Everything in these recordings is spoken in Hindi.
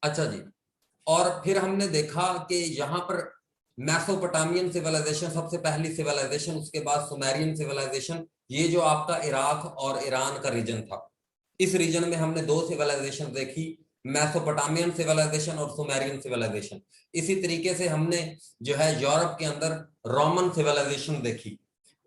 अच्छा जी, और फिर हमने देखा कि यहाँ पर मैसोपोटामियन सिविलाइजेशन सबसे पहली सिविलाइजेशन, उसके बाद सुमेरियन सिविलाइजेशन, ये जो आपका इराक और ईरान का रीजन था, इस रीजन में हमने दो सिविलाइजेशन देखी, मैसोपोटामियन सिविलाइजेशन और सुमेरियन सिविलाइजेशन। इसी तरीके से हमने जो है यूरोप के अंदर रोमन सिविलाइजेशन देखी।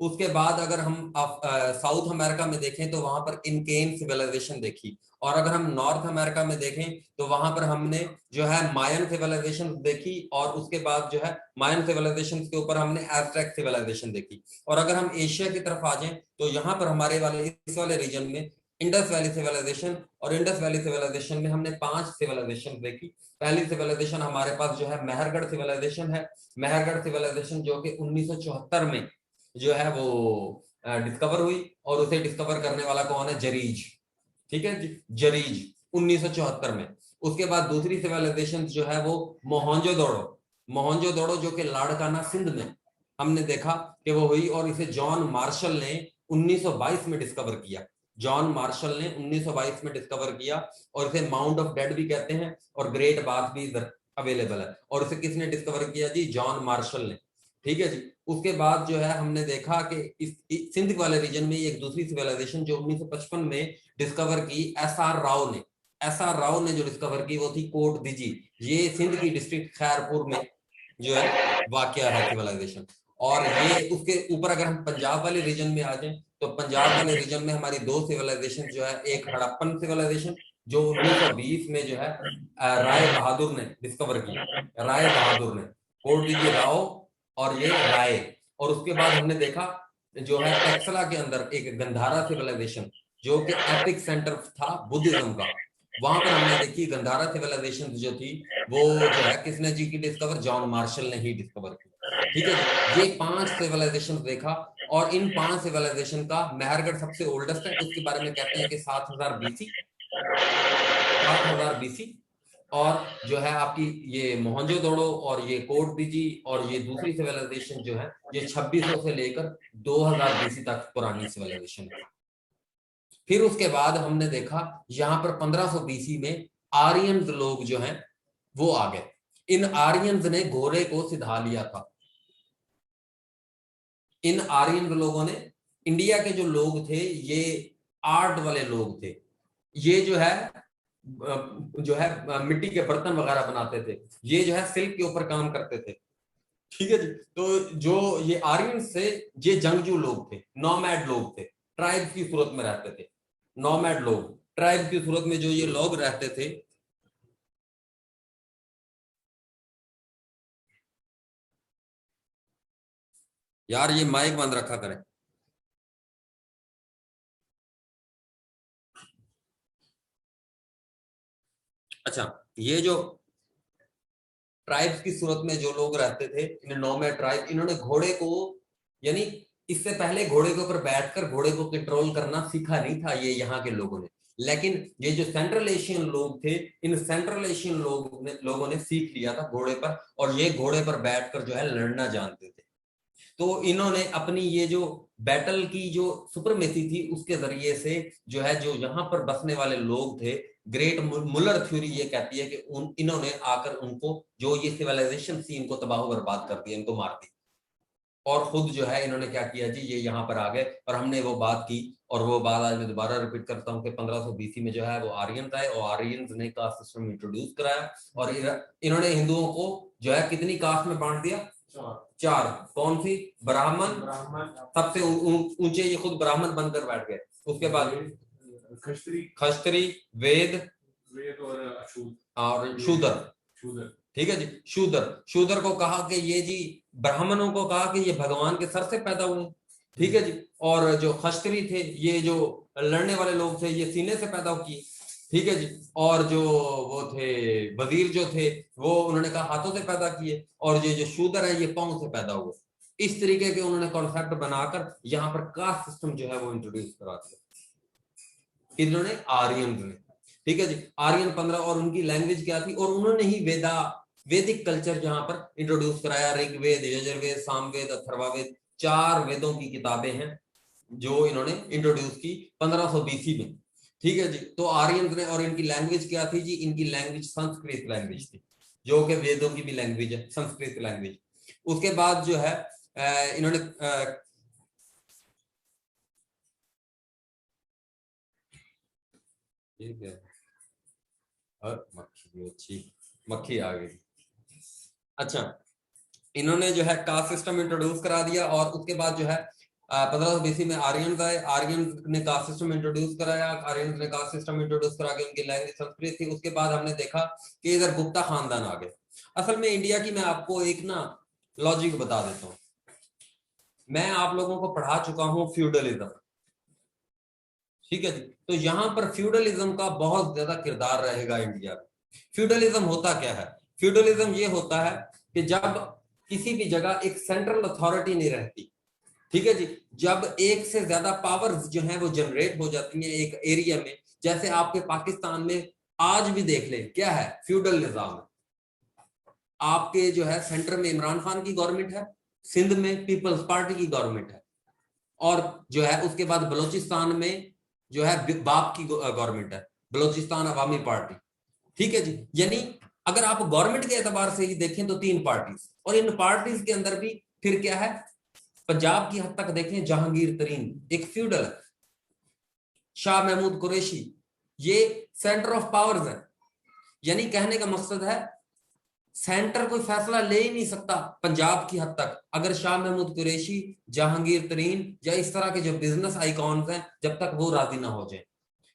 उसके बाद अगर हम साउथ अमेरिका में देखें तो वहां पर इनकेन सिविलाइजेशन देखी, और अगर हम नॉर्थ अमेरिका में देखें तो वहां पर हमने जो है मायन सिविलाइजेशन देखी, और उसके बाद जो है मायन सिविलाइजेशन के ऊपर हमने एज़टेक सिविलाइजेशन देखी। और अगर हम एशिया की तरफ आ जाएं तो यहाँ पर हमारे वाले इस वाले रीजन में इंडस वैली सिविलाइजेशन, और इंडस वैली सिविलाइजेशन में हमने 5 सिविलाइजेशन देखी। पहली सिविलाइजेशन हमारे पास जो है मेहरगढ़ सिविलाइजेशन है। मेहरगढ़ सिविलाइजेशन जो कि 1974 में जो है वो डिस्कवर हुई, और उसे डिस्कवर करने वाला कौन है? जरीज। ठीक है जी, जरीज 1974 में। उसके बाद दूसरी सिविलाइजेशन जो है वो मोहनजोदड़ो, मोहनजोदड़ो जो कि लाड़काना सिंध में हमने देखा कि वो हुई, और इसे जॉन मार्शल ने 1922 में डिस्कवर किया। जॉन मार्शल ने 1922 में डिस्कवर किया, और इसे माउंट ऑफ डेड भी कहते हैं, और ग्रेट बाथ भी इधर अवेलेबल है। और इसे किसने डिस्कवर किया जी? जॉन मार्शल ने। ठीक है जी। उसके बाद जो है हमने देखा कि इस सिंध वाले रीजन में एक दूसरी सिविलाइजेशन जो 1955 में डिस्कवर की एसआर राव ने। एसआर राव ने जो डिस्कवर की वो थी कोट दिजी। ये सिंध की डिस्ट्रिक्ट खैरपुर में जो है वाकया है सिविलाइजेशन। और ये उसके ऊपर अगर हम पंजाब वाले रीजन में आ जाएं तो पंजाब वाले रीजन में हमारी दो सिविलाइजेशन जो है, एक हड़प्पन सिविलाइजेशन जो 1920 में जो है राय बहादुर ने डिस्कवर की। राय बहादुर ने, कोट दीजिए राव और ये राय। और उसके बाद हमने देखा जो है टेक्सला के अंदर एक गंधारा सिविलाइजेशन जो कि एपिक सेंटर था बुद्धिज्म का। वहां पर हमने देखी गंधारा सिविलाइजेशन जो थी वो जो है किसने जी की डिस्कवर? जॉन मार्शल ने ही डिस्कवर की। ठीक है जी। ये 5 सिविलाइजेशन देखा, और इन 5 सिविलाइजेशन का मेहरगढ़ सबसे ओल्डेस्ट है। उसके बारे में कहते हैं कि 7000 बीसी, 7000 बीसी। और जो है आपकी ये मोहनजोदड़ो और ये कोट दीजी और ये दूसरी सिविलाइजेशन जो है ये 2600 से लेकर 2000 बीसी तक पुरानी सिविलाइजेशन है। फिर उसके बाद हमने देखा यहां पर 1500 बीसी में आर्यन लोग जो हैं वो आ गए। इन आर्यंस ने घोड़े को सिधा लिया था। इन आर्यन लोगों ने, इंडिया के जो लोग थे ये आर्ट वाले लोग थे। ये जो है मिट्टी के बर्तन वगैरह बनाते थे। ये जो है सिल्क के ऊपर काम करते थे। ठीक है जी। तो जो ये आर्यन से ये जंगजू लोग थे, नोमैड लोग थे, ट्राइब की सूरत में रहते थे। नोमैड लोग ट्राइब की सूरत में जो ये लोग रहते थे। यार ये माइक बंद रखा करें। अच्छा, ये जो ट्राइब्स की सूरत में जो लोग रहते थे, इन नोमैड ट्राइब, इन्होंने घोड़े को, यानी इससे पहले घोड़े के ऊपर बैठकर घोड़े को कंट्रोल करना सीखा नहीं था ये यहाँ के लोगों ने। लेकिन ये जो सेंट्रल एशियन लोग थे, इन सेंट्रल एशियन लोगों ने सीख लिया था घोड़े पर, और ये घोड़े पर बैठकर जो है लड़ना जानते थे। तो इन्होंने अपनी ये जो बैटल की जो सुपरमेसी थी उसके जरिए से जो है जो यहाँ पर बसने वाले लोग थे, ग्रेट मुलर थ्योरी ये कहती है कि इन्होंने आकर उनको जो ये सिविलाइजेशन थी इनको तबाह बर्बाद कर दिया, इनको मार दिया। और खुद जो है इन्होंने क्या किया जी, ये यहाँ पर आ गए और हमने वो बात की। और वो बात आज मैं दोबारा रिपीट करता हूँ कि 1500 बीसी में जो है वो आर्यन आए, और आर्यंस ने कास्ट सिस्टम इंट्रोड्यूस कराया। और इन्होंने हिंदुओं को जो है कितनी कास्ट में बांट दिया? 4। कौन सी? ब्राह्मण, सबसे ऊंचे ये खुद ब्राह्मण बनकर बैठ गए। उसके बाद खस्त्री, वेद और शूद्र। ठीक है जी। शूद्र को कहा कि ये जी, ब्राह्मणों को कहा कि ये भगवान के सर से पैदा हुए। ठीक है जी। और जो खस्त्री थे, ये जो लड़ने वाले लोग थे, ये सीने से पैदा किए। ठीक है जी। और जो वो थे वजीर जो थे वो उन्होंने कहा हाथों से पैदा किए, और ये जो शूद्र है ये पांव से पैदा हुए। इस तरीके के उन्होंने कॉन्सेप्ट बनाकर यहाँ पर कास्ट सिस्टम जो है वो इंट्रोड्यूस करा दिया। इन्होंने आर्यन ने। ठीक है जी। आर्यन 15, और उनकी लैंग्वेज क्या थी? और उन्होंने ही वैदिक कल्चर जहां पर इंट्रोड्यूस कराया। ऋग्वेद, यजुर्वेद, सामवेद, अथर्ववेद, 4 वेदों की किताबें हैं जो इन्होंने इंट्रोड्यूस की 1500 बीसी में। ठीक है जी। तो आर्यन ने, और इनकी लैंग्वेज क्या थी जी, इनकी लैंग्वेज संस्कृत लैंग्वेज थी, जो कि वेदों की भी लैंग्वेज है, संस्कृत लैंग्वेज। उसके बाद जो है इन्होंने ठीक है, और मक्खी अच्छी, मक्खी आ गई। अच्छा, इन्होंने जो है कास्ट सिस्टम इंट्रोड्यूस करा दिया, और उसके बाद जो है 1500 BC में आर्यन आए, आर्यन ने कास्ट सिस्टम इंट्रोड्यूस कराया, आर्यन ने कास्ट सिस्टम इंट्रोड्यूस करा के उनकी लैंग्वेज संस्कृत थी। उसके बाद हमने देखा कि इधर गुप्ता खानदान आ गए। असल में इंडिया की मैं आपको एक ना लॉजिक बता देता हूँ। मैं आप लोगों को पढ़ा चुका हूँ फ्यूडलिज्म, ठीक है जी। तो यहां पर फ्यूडलिज्म का बहुत ज्यादा किरदार रहेगा इंडिया में। फ्यूडलिज्म होता क्या है? फ्यूडलिज्म ये होता है कि जब किसी भी जगह एक सेंट्रल अथॉरिटी नहीं रहती, ठीक है जी, जब एक से ज्यादा पावर्स जो है वो जनरेट हो जाती हैं एक एरिया में, जैसे आपके पाकिस्तान में आज भी देख ले क्या है, फ्यूडल निजाम है। आपके जो है सेंटर में इमरान खान की गवर्नमेंट है, सिंध में पीपल्स पार्टी की गवर्नमेंट है, और जो है उसके बाद बलोचिस्तान में जो है बाप की गवर्नमेंट है, बलोचिस्तान अवामी पार्टी, ठीक है जी। यानी अगर आप गवर्नमेंट के एतबार से ही देखें तो 3 पार्टीज, और इन पार्टीज के अंदर भी फिर क्या है, पंजाब की हद तक देखें जहांगीर तरीन एक फ्यूडल है, शाह महमूद कुरैशी ये सेंटर ऑफ पावर्स है। यानी कहने का मकसद है सेंटर कोई फैसला ले ही नहीं सकता पंजाब की हद तक, अगर शाह महमूद कुरैशी, जहांगीर तरीन या इस तरह के जो बिजनेस आइकॉन्स हैं, जब तक वो राजी ना हो जाए।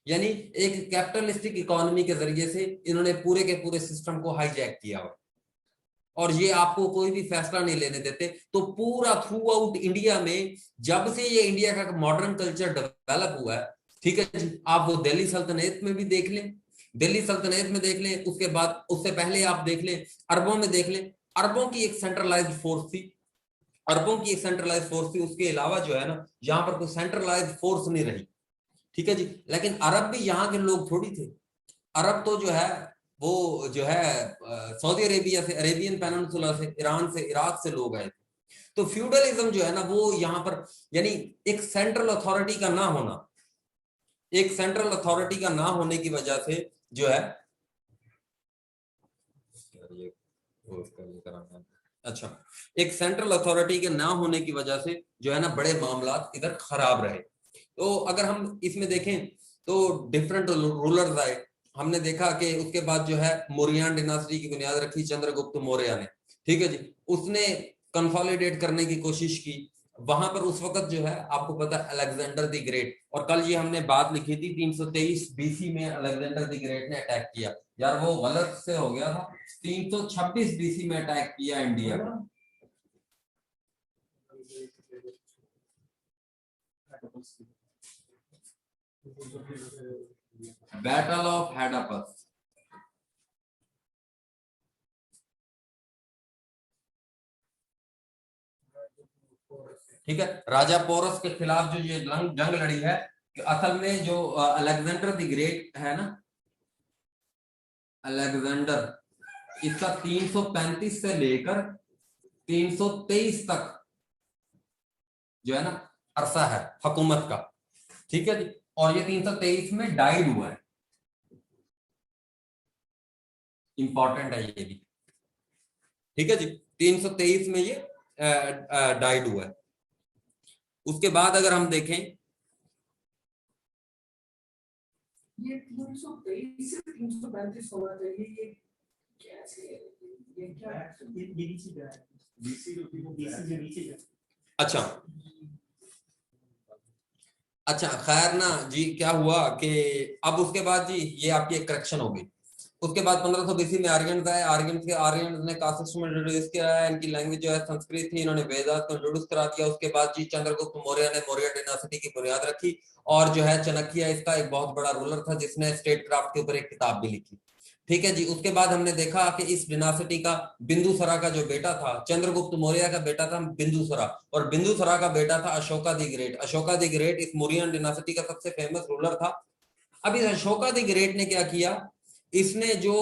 यानी एक कैपिटलिस्टिक इकोनॉमी के जरिए से इन्होंने पूरे के पूरे सिस्टम को हाईजैक किया हुआ, और ये आपको कोई भी फैसला नहीं लेने देते। तो पूरा थ्रू आउट इंडिया में जब से ये इंडिया का मॉडर्न कल्चर डेवलप हुआ है, ठीक है जी, आप वो दिल्ली सल्तनत में भी देख लें, दिल्ली सल्तनत में देख लें, उसके बाद उससे पहले आप देख लें अरबों में देख लें, अरबों की एक सेंट्रलाइज्ड फोर्स थी, अरबों की एक सेंट्रलाइज्ड फोर्स थी। उसके अलावा जो है ना, यहाँ पर कोई सेंट्रलाइज्ड फोर्स नहीं रही, ठीक है जी। लेकिन अरब भी यहाँ के लोग थोड़ी थे, अरब तो जो है वो जो है सऊदी अरेबिया से, अरेबियन पेनिनसुला से, ईरान से, इराक से लोग आए थे। तो फ्यूडलिज्म जो है ना वो यहाँ पर, यानी एक सेंट्रल अथॉरिटी का ना होना, एक सेंट्रल अथॉरिटी का ना होने की वजह से जो है, अच्छा, एक सेंट्रल अथॉरिटी के ना होने की वजह से जो है ना बड़े मामला इधर खराब रहे। तो अगर हम इसमें देखें तो डिफरेंट रूलर्स आए, हमने देखा कि उसके बाद जो है मौर्यन डिनास्टी की बुनियाद रखी चंद्रगुप्त मौर्य ने, ठीक है जी। उसने कंसोलिडेट करने की कोशिश की। वहां पर उस वक्त जो है आपको पता है अलेक्जेंडर द ग्रेट, और कल ये हमने बात लिखी थी 323 BC में अलेक्जेंडर द ग्रेट ने अटैक किया। यार वो गलत से हो गया था, 326 BC में अटैक किया इंडिया को। बैटल ऑफ हेडापस, ठीक है, राजा पोरस के खिलाफ जो ये जंग लड़ी है, कि असल में जो अलेक्जेंडर द ग्रेट है ना, अलेक्जेंडर, इसका 335 से लेकर 323 तक जो है ना अरसा है हुकूमत का, ठीक है जी। और ये 323 में डाइड हुआ है, इंपॉर्टेंट है ये भी, ठीक है जी। 323 में ये डाइड हुआ है। उसके बाद अगर हम देखें, ये 323 से 335 होना चाहिए, ये कैसे, ये क्या है, ये नीचे जा है, बीसी जो नीचे जा। अच्छा अच्छा, खैर ना जी, क्या हुआ कि अब उसके बाद जी ये आपकी एक करेक्शन हो गई। उसके बाद 1500 BC में आर्यन आए, आर्यन ने कास्ट सिस्टम इंट्रोड्यूस किया है, इनकी लैंग्वेज जो है संस्कृत थी, इन्होंने वेदास को इंट्रोड्यूस करा दिया। उसके बाद जी चंद्रगुप्त मौर्य ने मौर्य डायनासिटी की बुनियाद रखी, और जो है चाणक्य इसका एक बहुत बड़ा रूलर था जिसने स्टेट क्राफ्ट के ऊपर एक किताब भी लिखी, ठीक है जी। उसके बाद हमने देखा कि इस डिनासिटी का बिंदुसरा का जो बेटा था, चंद्रगुप्त मौर्य का बेटा था बिंदुसरा, और बिंदुसरा का बेटा था Ashoka the great. Ashoka the great इस मौर्यन डिनासिटी का सबसे फेमस रूलर था। अब इस अशोका द ग्रेट ने क्या किया, इसने जो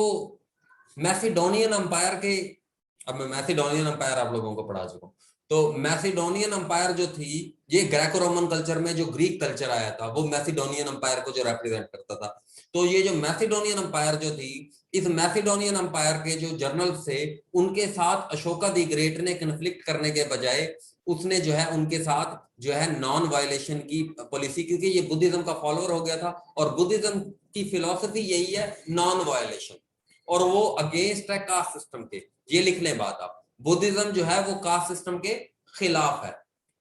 मैसिडोनियन अंपायर के, अब मैं मैसिडोनियन अंपायर आप लोगों को पढ़ा चुका हूं, तो मैसिडोनियन अंपायर जो थी, ये ग्रेको रोमन कल्चर में जो ग्रीक कल्चर आया था वो मैसिडोनियन अंपायर को जो रिप्रेजेंट करता था। तो ये जो मैसिडोनियन अंपायर जो थी, इस मैसिडोनियन अंपायर के जो जनरल थे उनके साथ अशोका द ग्रेट ने कन्फ्लिक्ट करने के बजाय उसने जो है उनके साथ जो है नॉन वायलेशन की पॉलिसी, क्योंकि ये बुद्धिज्म का फॉलोअर हो गया था और बुद्धिज्म की फिलॉसफी यही है नॉन वायलेशन, और वो अगेंस्ट है कास्ट सिस्टम के। ये लिख लें बात आप, बुद्धिज्म जो है वो कास्ट सिस्टम के खिलाफ है।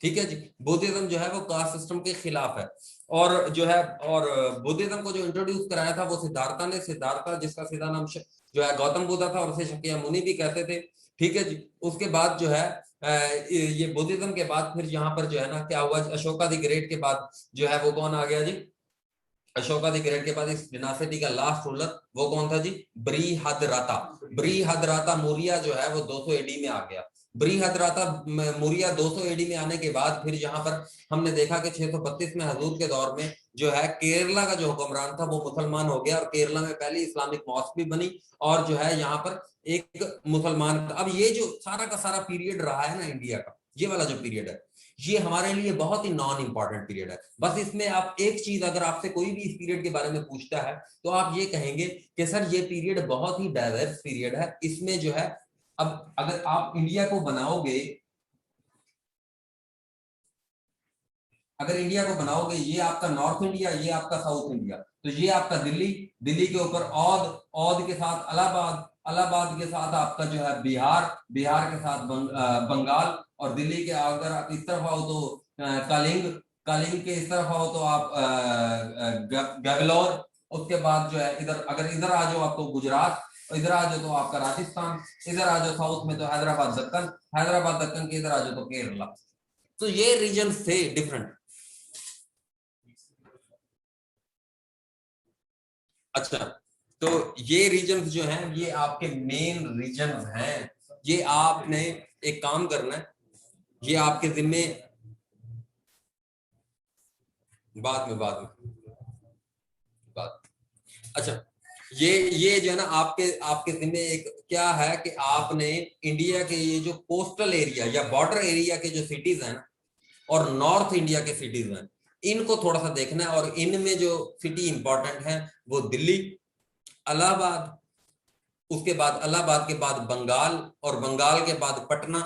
ठीक है जी, बुद्धिज्म जो है वो कास्ट सिस्टम के खिलाफ है। और जो है और बुद्धिज्म को जो इंट्रोड्यूस कराया था वो सिद्धार्था ने, सिद्धार्था जिसका सीधा नाम जो है गौतम बुद्धा था और उसे शक्या मुनि भी कहते थे। ठीक है जी, उसके बाद जो है ये बुद्धिज्म के बाद फिर यहाँ पर जो है ना क्या हुआ, अशोका द ग्रेट के बाद जो है वो कौन आ गया जी, अशोका द ग्रेट के बाद इस डिनासिटी का लास्ट रूलर वो कौन था जी, बृहद्रथा। बृहद्रथा मौर्य जो है वो 200 एडी में आ गया। बृहद्रथा मौर्य 200 एडी में आने के बाद फिर यहाँ पर हमने देखा कि 632 में हजूर के दौर में जो है केरला का जो हुक्मरान था वो मुसलमान हो गया और केरला में पहली इस्लामिक मॉस्क भी बनी और जो है यहाँ पर एक मुसलमान। अब ये जो सारा का सारा पीरियड रहा है ना इंडिया का, ये वाला जो पीरियड है ये हमारे लिए बहुत ही नॉन इंपॉर्टेंट पीरियड है। बस इसमें आप एक चीज, अगर आपसे कोई भी इस पीरियड के बारे में पूछता है तो आप ये कहेंगे कि सर ये पीरियड बहुत ही डाइवर्स पीरियड है, इसमें जो है अब अगर आप इंडिया को बनाओगे, अगर इंडिया को बनाओगे, ये आपका नॉर्थ इंडिया, ये आपका साउथ इंडिया, तो ये आपका दिल्ली, दिल्ली के ऊपर औध, औध के साथ इलाहाबाद, इलाहाबाद के साथ आपका जो है बिहार, बिहार के साथ बंगाल, और दिल्ली के अगर आप इस तरफ आओ तो कलिंग, कलिंग के इस तरफ आओ तो आप गैगलोर, उसके बाद जो है इधर अगर इधर आ जाओ आपको गुजरात, इधर आ जाओ तो आपका राजस्थान, इधर आ जाओ साउथ में तो हैदराबाद दक्कन, हैदराबाद दक्कन के इधर आ जाओ तो केरला। तो ये रीजन थे डिफरेंट। अच्छा, तो ये रीजन जो हैं ये आपके मेन रीजन हैं। ये आपने एक काम करना है, ये आपके जिम्मे, बाद में बात। अच्छा, ये जो है ना आपके आपके जिम्मे एक क्या है कि आपने इंडिया के ये जो कोस्टल एरिया या बॉर्डर एरिया के जो सिटीज हैं और नॉर्थ इंडिया के सिटीज हैं इनको थोड़ा सा देखना है, और इनमें जो सिटी इंपॉर्टेंट है वो दिल्ली, इलाहाबाद, उसके बाद इलाहाबाद के बाद बंगाल, और बंगाल के बाद पटना।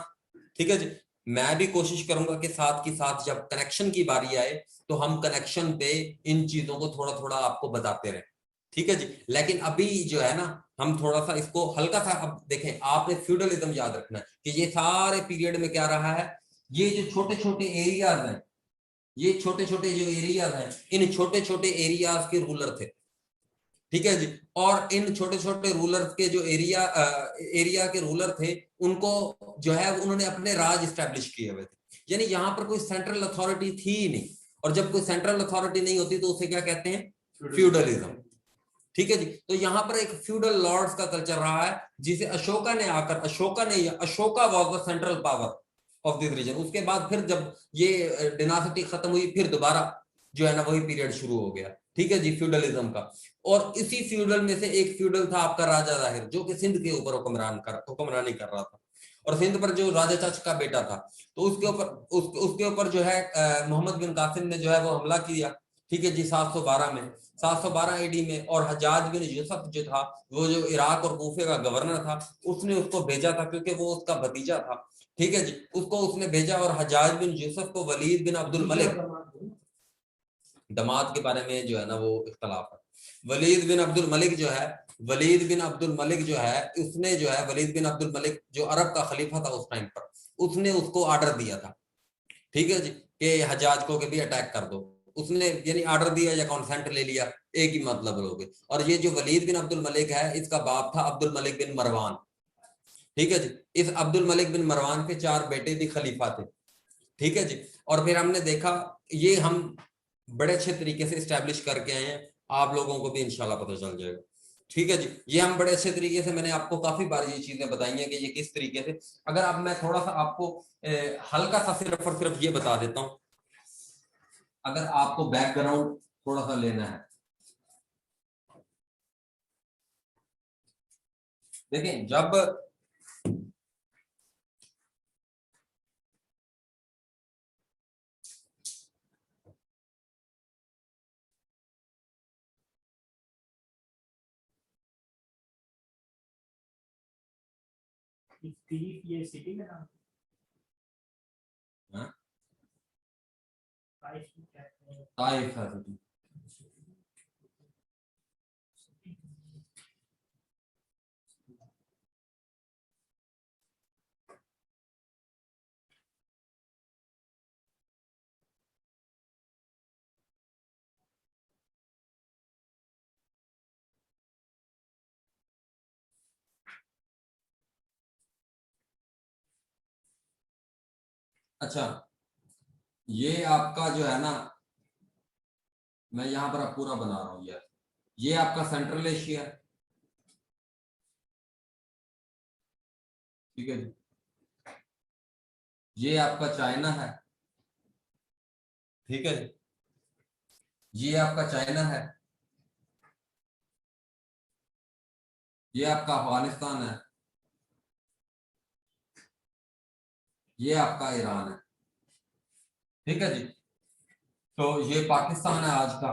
ठीक है जी, मैं भी कोशिश करूंगा कि साथ की साथ जब कनेक्शन की बारी आए तो हम कनेक्शन पे इन चीजों को थोड़ा थोड़ा आपको बताते रहे। ठीक है जी, लेकिन अभी जो है ना हम थोड़ा सा इसको हल्का सा, अब देखें आपने फ्यूडलिज्म याद रखना है कि ये सारे पीरियड में क्या रहा है, ये जो छोटे छोटे एरियाज हैं, ये छोटे छोटे जो एरियाज हैं, इन छोटे छोटे एरियाज के रूलर थे। ठीक है जी, और इन छोटे छोटे रूलर्स के जो एरिया के रूलर थे उनको जो है उन्होंने अपने राज स्टैब्लिश किए हुए थे, यानी यहाँ पर कोई सेंट्रल अथॉरिटी थी ही नहीं, और जब कोई सेंट्रल अथॉरिटी नहीं होती तो उसे क्या कहते हैं, फ्यूडलिज्म। ठीक है जी, तो यहाँ पर एक फ्यूडल लॉर्ड्स का कल्चर रहा है जिसे अशोका ने आकर, Ashoka was the central power of this region. उसके बाद फिर जब ये डिनासिटी खत्म हुई फिर दोबारा जो है ना वही पीरियड शुरू हो गया। ठीक है जी, फ्यूडलिज्म का। और इसी फ्यूडल में से एक फ्यूडल था आपका राजा जाहिर, जो कि सिंध के ऊपर हुक्मरानी कर रहा था, और सिंध पर जो राजा चच का बेटा था, तो उसके ऊपर जो है मोहम्मद बिन कासिम ने जो है वो हमला किया। ठीक है जी, 712 में, 712 एडी में, और हजाज बिन यूसुफ जो था, वो जो इराक और कूफे का गवर्नर था, उसने उसको भेजा था क्योंकि वो उसका भतीजा था। ठीक है जी, उसको उसने भेजा, और हजाज बिन यूसुफ को वलीद बिन अब्दुल मलिक, दामाद के बारे में जो है ना वो इख्तलाफ है। वलीद बिन अब्दुल मलिक जो है, वलीद बिन अब्दुल मलिक जो है, उसने जो है वलीद बिन अब्दुल मलिक जो अरब का खलीफा था उस टाइम पर, उसने उसको ऑर्डर दिया था। ठीक है जी, कि हजाज को भी अटैक कर दो, उसने यानी ऑर्डर दिया या कॉन्सेंट ले लिया, एक ही मतलब लोगे। और ये जो वलीद बिन अब्दुल मलिक है इसका बाप था अब्दुल मलिक बिन मरवान। ठीक है जी, इस अब्दुल मलिक बिन मरवान के 4 बेटे भी खलीफा थे। ठीक है जी, और फिर हमने देखा, ये हम बड़े अच्छे तरीके से स्टैब्लिश करके आए हैं, आप लोगों को भी इंशाल्लाह पता चल जाएगा। ठीक है जी, ये हम बड़े अच्छे तरीके से, मैंने आपको काफी बार ये चीजें बताई हैं कि ये किस तरीके से। अगर अब मैं थोड़ा सा आपको हल्का सा सिर्फ और सिर्फ ये बता देता हूं, अगर आपको बैकग्राउंड थोड़ा सा लेना है, देखें ये सिटी का नाम हाँ? ताइफ क्या है? ताइफ है सिटी। अच्छा, ये आपका जो है ना, मैं यहां पर अब पूरा बना रहा हूं यार, ये आपका सेंट्रल एशिया है, ठीक है जी। ये आपका चाइना है, ठीक है जी। ये आपका चाइना है, ये आपका अफगानिस्तान है, ये आपका ईरान है, ठीक है जी। तो ये पाकिस्तान है आज का।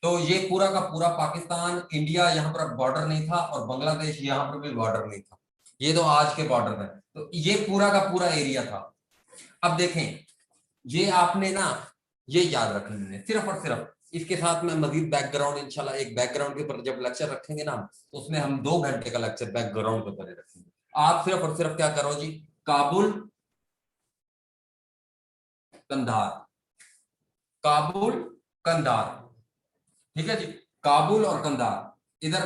तो ये पूरा का पूरा पाकिस्तान, इंडिया यहाँ पर बॉर्डर नहीं था, और बांग्लादेश यहाँ पर भी बॉर्डर नहीं था, ये तो आज के बॉर्डर है। तो ये पूरा का पूरा एरिया था। अब देखें, ये आपने ना ये याद रख लेना, सिर्फ और सिर्फ इसके साथ में मजीद बैकग्राउंड, इंशाल्लाह एक बैकग्राउंड के ऊपर जब लेक्चर रखेंगे ना, तो उसमें हम 2 घंटे का लेक्चर बैकग्राउंड के ऊपर रखेंगे। आप सिर्फ और सिर्फ क्या करो जी, काबुल कंधार, काबुल कंधार, ठीक है जी। काबुल और कंधार, इधर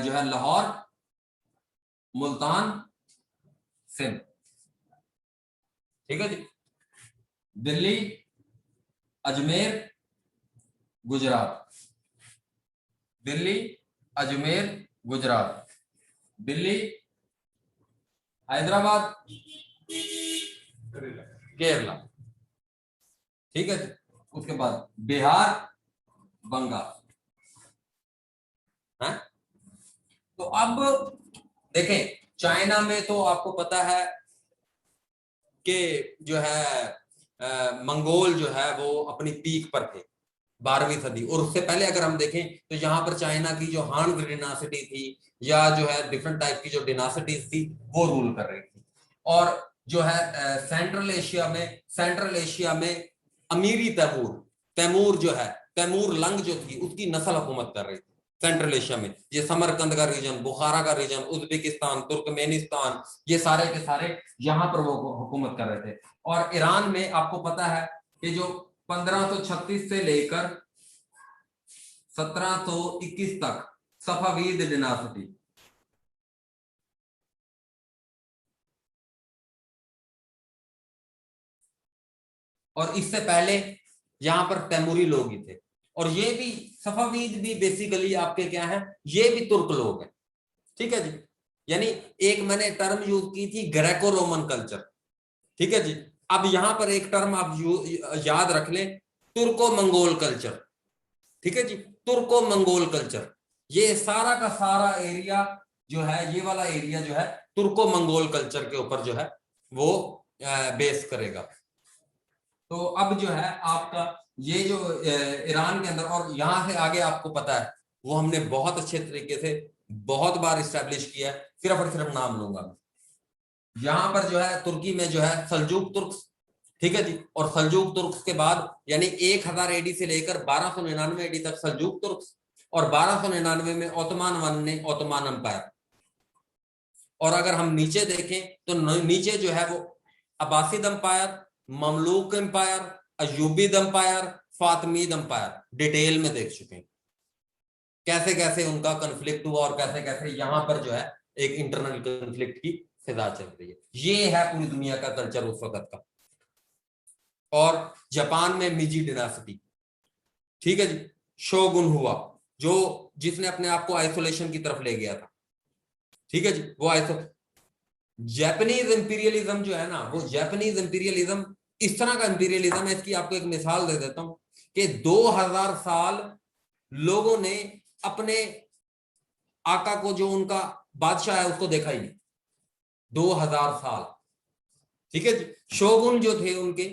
जो है लाहौर, मुल्तान, सिंध, ठीक है जी। दिल्ली, अजमेर, गुजरात, दिल्ली, अजमेर, गुजरात, दिल्ली, हैदराबाद, केरला, ठीक है जी। उसके बाद बिहार, बंगाल है। तो अब देखें, चाइना में तो आपको पता है कि जो है मंगोल जो है वो अपनी पीक पर थे 12वीं सदी, और उससे पहले अगर हम देखें तो यहाँ पर चाइना की जो हान डिनासिटी थी, या जो है डिफरेंट टाइप की जो डिनासिटीज थी, वो रूल कर रही थी। और जो है सेंट्रल एशिया में अमीरी तैमूर, तैमूर जो है, तैमूर लंग जो थी, उसकी नस्ल हुकूमत कर रही थी सेंट्रल एशिया में। ये समरकंद का रीजन, बुखारा का रीजन, उज्बेकिस्तान, तुर्कमेनिस्तान, ये सारे के सारे यहाँ पर वो हुकूमत कर रहे थे। और ईरान में आपको पता है कि जो 1536 से लेकर 1721 तक सफावीद डिनासिटी, और इससे पहले यहां पर तैमूरी लोग ही थे। और ये भी सफावीद भी बेसिकली आपके क्या है, ये भी तुर्क लोग हैं, ठीक है जी। यानी एक मैंने टर्म यूज की थी, ग्रेको रोमन कल्चर, ठीक है जी। अब यहां पर एक टर्म आप याद रख लें, तुर्को मंगोल कल्चर, ठीक है जी। तुर्को मंगोल कल्चर, ये सारा का सारा एरिया जो है, ये वाला एरिया जो है, तुर्को मंगोल कल्चर के ऊपर जो है वो बेस करेगा। तो अब जो है आपका ये जो ईरान के अंदर, और यहां से आगे आपको पता है वो हमने बहुत अच्छे तरीके से बहुत बार इस्टेब्लिश किया है, सिर्फ और सिर्फ नाम लूंगा। यहां पर जो है तुर्की में जो है सल्जूक तुर्क, ठीक है जी। और सल्जूक तुर्क के बाद यानी 1000 एडी से लेकर 1299 एडी तक सल्जूक तुर्क, और 1299 में ओटोमान वन ने ओटोमान एम्पायर। और अगर हम नीचे देखें तो नीचे जो है वो Abbasid empire, Mamluk empire, Ayyubid empire, Fatimid empire, detail में देख चुके हैं कैसे कैसे उनका कन्फ्लिक्ट हुआ, और कैसे कैसे यहां पर जो है एक इंटरनल कन्फ्लिक्ट की फिजा चल रही है। ये है पूरी दुनिया का कल्चर उस वक्त का। और जापान में मिजी डिनासिटी, ठीक है जी। शोगुन हुआ जो, जिसने अपने आप को आइसोलेशन की तरफ ले गया था, ठीक है जी। वो जापानीज इंपीरियलिज्म जो है ना, वो जापानीज इंपीरियलिज्म इस तरह का इंपीरियलिज्म है, इसकी आपको एक मिसाल दे देता हूं कि 2000 साल लोगों ने अपने आका को, जो उनका बादशाह है, उसको देखा ही नहीं। 2000 साल, ठीक है जी। शोगुन जो थे उनके,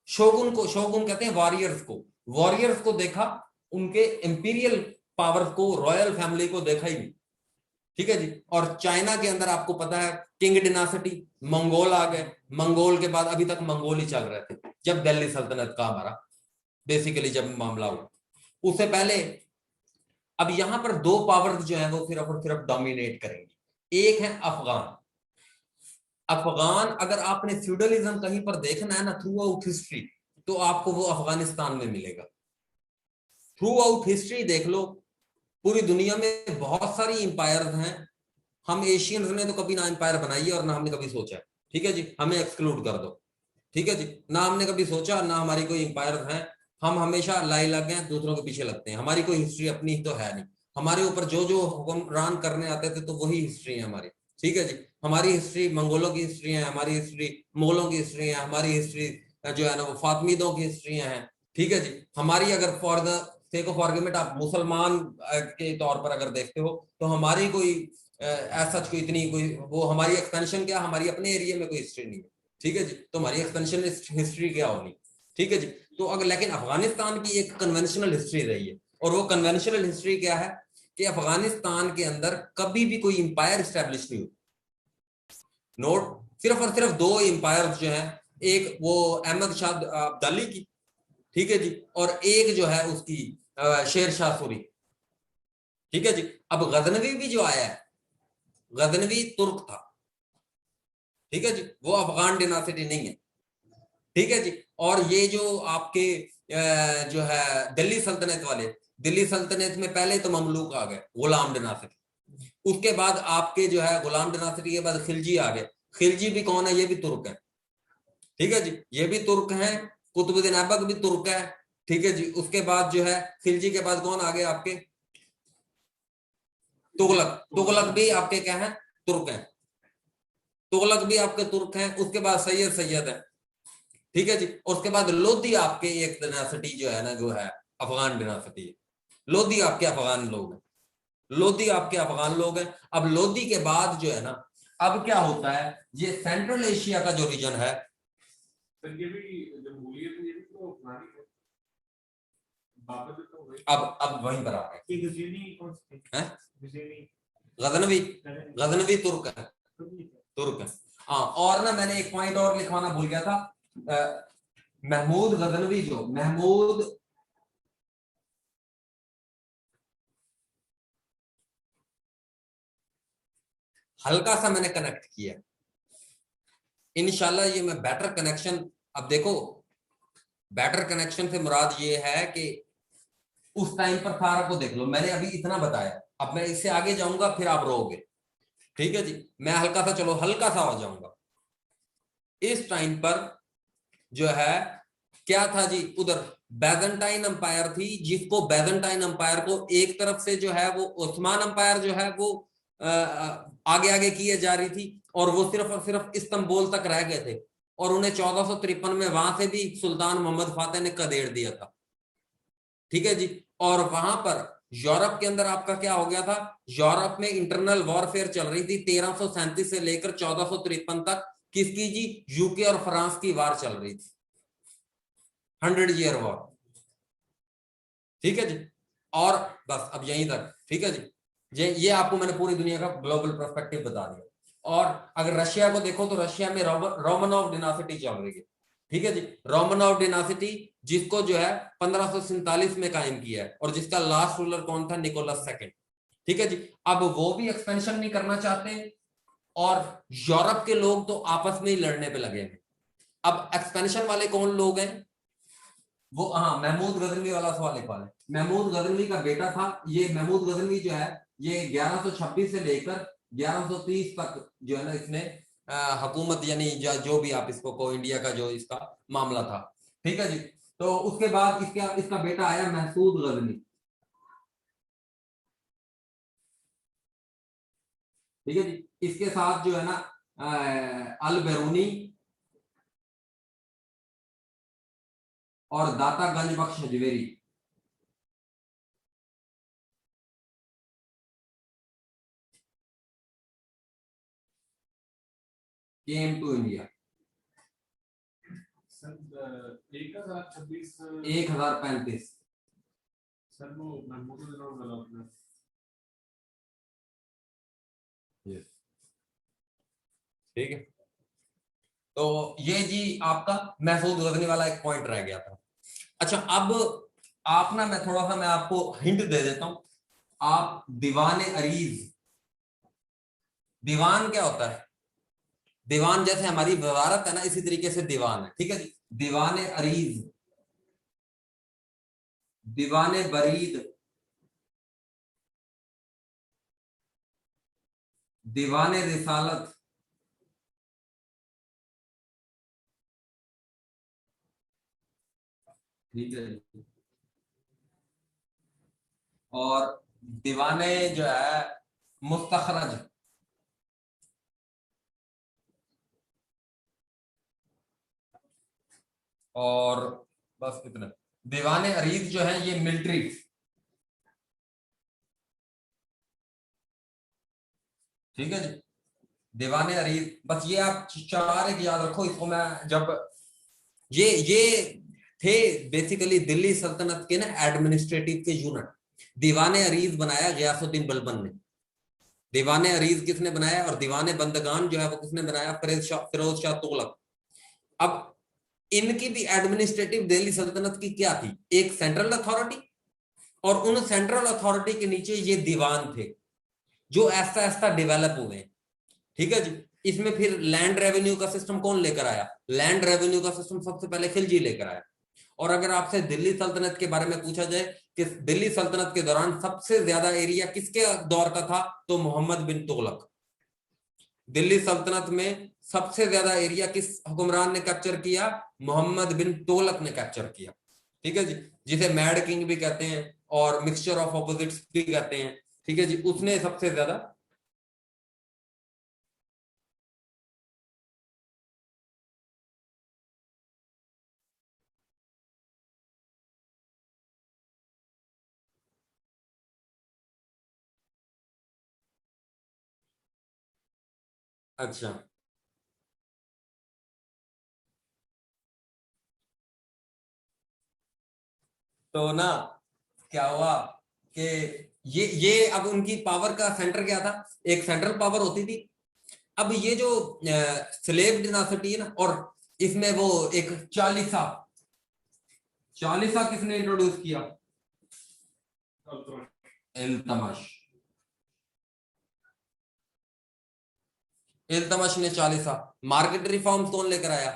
शोगुन कहते हैं वॉरियर्स को देखा, उनके इंपीरियल पावर को, रॉयल फैमिली को देखा ही नहीं। ठीक है जी। और चाइना के अंदर आपको पता है किंग डिनासिटी, मंगोल आ गए, मंगोल के बाद अभी तक मंगोल ही चल रहे थे जब दिल्ली सल्तनत का हमारा बेसिकली जब मामला हुआ, उससे पहले। अब यहां पर दो पावर्स जो है वो सिर्फ और सिर्फ डोमिनेट करेंगी। एक है अफगान। अफगान, अगर आपने फ्यूडलिज्म कहीं पर देखना है ना थ्रू आउट हिस्ट्री, तो आपको वो अफगानिस्तान में मिलेगा। थ्रू आउट हिस्ट्री देख लो, पूरी दुनिया में बहुत सारी इंपायर्स हैं। हम एशियंस ने तो कभी ना इंपायर बनाई है और ना हमने कभी सोचा है, ठीक है जी, हमें एक्सक्लूड कर दो, ठीक है जी। ना हमने कभी सोचा, ना हमारी कोई इंपायर है। हम हमेशा लाई लग गए, दूसरों के पीछे लगते हैं। हमारी कोई हिस्ट्री अपनी तो है नहीं। हमारे ऊपर जो जो हुक्मरान करने आते थे तो वही हिस्ट्री है हमारी, ठीक है जी। हमारी हिस्ट्री मंगोलों की हिस्ट्री है, हमारी हिस्ट्री मुगलों की हिस्ट्री है, हमारी हिस्ट्री जो है ना वो फातमीदों की हिस्ट्री है, ठीक है जी। हमारी अगर for the sake of argument आप मुसलमान के तौर पर अगर देखते हो तो हमारी कोई ऐसा कोई इतनी कोई वो हमारी एक्सपेंशन क्या, हमारी अपने एरिया में कोई हिस्ट्री नहीं है, ठीक है जी। तो हमारी एक्सपेंशन हिस्ट्री क्या होगी, ठीक है जी। तो अगर लेकिन अफगानिस्तान की एक कन्वेंशनल हिस्ट्री रही है, और वो कन्वेंशनल हिस्ट्री क्या है कि अफगानिस्तान के अंदर कभी भी कोई इंपायर स्टैब्लिश नहीं हुई। नोट, सिर्फ और सिर्फ दो इंपायर जो है, एक वो अहमद शाह अब्दाली की, ठीक है जी, और एक जो है उसकी शेर शाह सूरी, ठीक है जी। अब गजनवी भी जो आया है, गजनवी तुर्क था, ठीक है जी, वो अफगान डिनासिटी नहीं है, ठीक है जी। और ये जो आपके जो है दिल्ली सल्तनत वाले, दिल्ली सल्तनत में पहले तो ममलूक आ गए, गुलाम डिनासिटी। उसके बाद आपके जो है गुलाम डिनासिटी के बाद खिलजी आ गए। खिलजी भी कौन है, ये भी तुर्क है, ठीक है जी, ये भी तुर्क है। कुतुबुद्दीन ऐबक भी तुर्क है, ठीक है जी। उसके बाद जो है खिलजी के बाद कौन आ गए आपके, तुगलक। तुगलक भी आपके क्या है, तुर्क है। तुगलक भी आपके तुर्क हैं। उसके बाद सैयद सैयद है, ठीक है जी। उसके बाद लोधी आपके एक डिनासिटी जो है ना, जो है अफगान डिनासिटी है। लोधी आपके अफगान लोग हैं, लोधी आपके अफगान लोग हैं। अब लोधी के बाद जो है ना, अब क्या होता है, ये सेंट्रल एशिया का जो रीजन है, ये भी जमहूरियत ये भी तो अफगानी है। अब वहीं पर आ गए, ये गजनी कौन सी हैं? गजनी गजनवी, गजनवी तुर्क है, तुर्क है। हाँ, और ना मैंने एक पॉइंट और लिखवाना भूल गया था। महमूद गजनवी, जो महमूद हल्का सा मैंने कनेक्ट किया, इंशाल्लाह ये मैं बेटर कनेक्शन। अब देखो, बेटर कनेक्शन से मुराद ये है कि उस टाइम पर सारा को देख लो, मैंने अभी इतना बताया, अब मैं इससे आगे जाऊंगा फिर आप रोगे, ठीक है जी। मैं हल्का सा, चलो हल्का सा हो जाऊंगा। इस टाइम पर जो है क्या था जी, उधर बैजेंटाइन अंपायर थी, जिसको बैजेंटाइन अंपायर को एक तरफ से जो है वो ओस्मान अंपायर जो है वो आगे आगे किए जा रही थी, और वो सिर्फ और सिर्फ इस्तांबुल तक रह गए थे, और उन्हें 1453 में वहां से भी सुल्तान मोहम्मद फातेह ने कदेड़ दिया था, ठीक है जी। और वहां पर यूरोप के अंदर आपका क्या हो गया था, यूरोप में इंटरनल वॉरफेयर चल रही थी 1337 से लेकर 1453 तक। किसकी जी, यूके और फ्रांस की वार चल रही थी, 100 ईयर वॉर, ठीक है जी। और बस अब यहीं तक, ठीक है जी। ये आपको मैंने पूरी दुनिया का ग्लोबल पर्सपेक्टिव बता दिया। और अगर रशिया को देखो तो रशिया में रोमनोव डिनासिटी चल रही है, ठीक है जी। रोमनोव डिनासिटी, जिसको जो है 1547 में कायम किया है, और जिसका लास्ट रूलर कौन था, निकोलस सेकंड, ठीक है जी। अब वो भी एक्सपेंशन नहीं करना चाहते, और यूरोप के लोग तो आपस में ही लड़ने पे लगे हैं। अब एक्सपेंशन वाले कौन लोग हैं, वो, हाँ, महमूद गजनवी वाला सवाल एक वाले, महमूद गजनवी का बेटा था ये। महमूद गजनवी जो है ये 1126 से लेकर 1130 तक जो है ना, इसने हुकूमत, यानी जो भी आप इसको को इंडिया का जो इसका मामला था, ठीक है जी। तो उसके बाद इसका बेटा आया महसूद गजनी, ठीक है जी। इसके साथ जो है ना अल बेरूनी और Data Ganj Bakhsh Hajveri, came to India. 1035 sir वो महमूद ठीक है, तो ये जी आपका महसूद गजनी वाला एक पॉइंट रह गया था। अच्छा, अब आप ना, मैं थोड़ा सा मैं आपको हिंट दे देता हूं। आप दीवाने अरीज, दीवान क्या होता है? दीवान जैसे हमारी वजारत है ना, इसी तरीके से दीवान है। ठीक है जी, दीवाने अरीज, दीवाने बरीद, दीवाने रिसालत, ठीक है जी, और दीवाने जो है मुस्तखरज, और बस इतना। दीवाने अरीज जो है ये मिलिट्री, ठीक है जी, दीवाने अरीज। बस ये आप चार एक याद रखो इसको। मैं जब ये थे बेसिकली दिल्ली सल्तनत के ना एडमिनिस्ट्रेटिव के यूनिट। दीवाने अरीज बनाया गयासुद्दीन बलबन ने। दीवाने अरीज किसने बनाया, और दीवाने बंदगान जो है वो किसने बनाया, फिरोज शाह तुगलक। अब इनकी भी एडमिनिस्ट्रेटिव दिल्ली सल्तनत की क्या थी, एक सेंट्रल अथॉरिटी, और उन सेंट्रल अथॉरिटी के नीचे ये दीवान थे जो ऐसा ऐसा डेवलप हुए। ठीक है जी, इसमें फिर लैंड रेवेन्यू का सिस्टम कौन लेकर आया? लैंड रेवेन्यू का सिस्टम सबसे पहले खिलजी लेकर आया। और अगर आपसे दिल्ली सल्तनत के बारे में पूछा जाए कि दिल्ली सल्तनत के दौरान सबसे ज्यादा एरिया किसके दौर का था, तो मोहम्मद बिन तुगलक। दिल्ली सल्तनत में सबसे ज्यादा एरिया किस हुक्मरान ने कैप्चर किया? मोहम्मद बिन तुगलक ने कैप्चर किया। ठीक है जी, जिसे मैड किंग भी कहते हैं और मिक्सचर ऑफ ऑपोजिट्स भी कहते हैं। ठीक है जी, उसने सबसे ज्यादा। अच्छा, तो ना क्या हुआ कि ये अब उनकी पावर का सेंटर क्या था? एक सेंट्रल पावर होती थी। अब ये जो स्लेव डिनासिटी है ना, और इसमें वो एक चालीसा, चालीसा किसने इंट्रोड्यूस किया? इल्तमश। इल्तमश ने चालीसा। मार्केट रिफॉर्म्स कौन लेकर आया?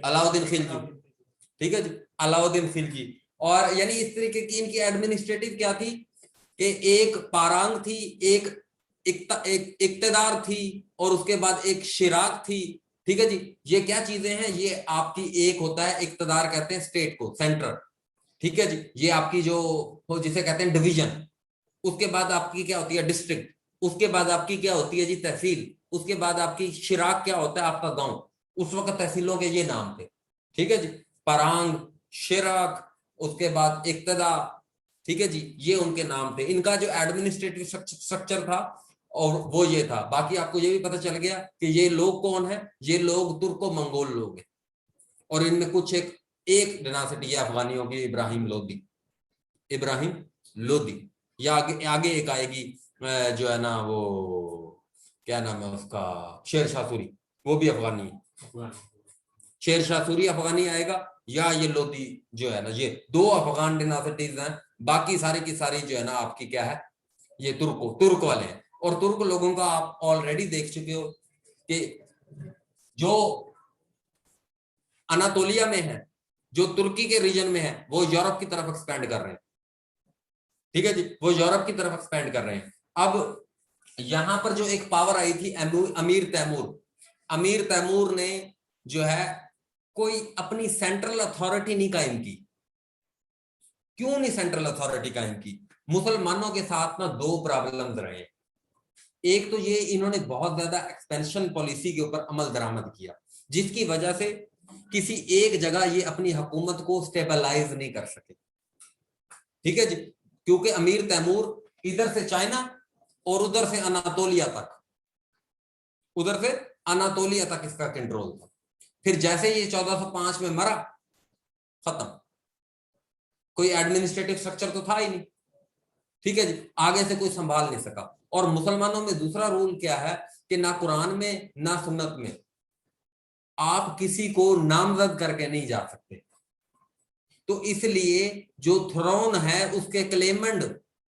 अलाउद्दीन खिलजी। ठीक है जी, अलाउद्दीन खिलजी। और यानी इस तरीके की इनकी एडमिनिस्ट्रेटिव क्या थी कि एक पारांग थी, एक एक इक्तदार थी, और उसके बाद एक शिराक थी। ठीक है जी, ये क्या चीजें हैं? ये आपकी एक होता है इक्तदार, कहते हैं स्टेट को, सेंटर। ठीक है जी, ये आपकी जो हो जिसे कहते हैं डिवीजन। उसके बाद आपकी क्या होती है? डिस्ट्रिक्ट। उसके बाद आपकी क्या होती है जी? तहसील। उसके बाद आपकी शिराक क्या होता है? आपका गांव। उस वक्त तहसीलों के ये नाम थे। ठीक है जी, परांग, शिराक, उसके बाद इक्तदा। ठीक है जी, ये उनके नाम थे। इनका जो एडमिनिस्ट्रेटिव स्ट्रक्चर था और वो ये था। बाकी आपको ये भी पता चल गया कि ये लोग कौन है। ये लोग तुर्को मंगोल लोग हैं, और इनमें कुछ एक डिनासिटी है अफगानियों की, इब्राहिम लोदी। इब्राहिम लोदी। या आगे आगे एक आएगी जो है ना, वो क्या नाम है उसका, शेर शाह सूरी, वो भी अफगानी है। शेर शाह सूरी अफगानी आएगा, या ये लोदी जो है ना, ये दो अफगान डिनासिटीज हैं। बाकी सारी की सारी जो है ना आपकी क्या है, ये तुर्क वाले हैं। और तुर्क लोगों का आप ऑलरेडी देख चुके हो कि जो अनातोलिया में है, जो तुर्की के रीजन में है, वो यूरोप की तरफ एक्सपेंड कर रहे हैं। ठीक है जी, वो यूरोप की तरफ एक्सपेंड कर रहे हैं। अब यहां पर जो एक पावर आई थी, अमीर तैमूर। अमीर तैमूर ने जो है कोई अपनी सेंट्रल अथॉरिटी नहीं कायम की। क्यों नहीं सेंट्रल अथॉरिटी कायम की? मुसलमानों के साथ ना दो प्रॉब्लम्स रहे। एक तो ये, इन्होंने बहुत ज्यादा एक्सपेंशन पॉलिसी के ऊपर अमल दरामद किया, जिसकी वजह से किसी एक जगह ये अपनी हुकूमत को स्टेबलाइज नहीं कर सके। ठीक है जी, क्योंकि अमीर तैमूर इधर से चाइना और उधर से अनातोलिया तक, उधर से अनातोलिया तक इसका कंट्रोल था। फिर जैसे ये 1405 में मरा, खत्म। कोई एडमिनिस्ट्रेटिव स्ट्रक्चर तो था ही नहीं। ठीक है जी, आगे से कोई संभाल नहीं सका। और मुसलमानों में दूसरा रूल क्या है कि ना कुरान में ना सुन्नत में आप किसी को नामजद करके नहीं जा सकते। तो इसलिए जो थ्रोन है उसके क्लेमेंट,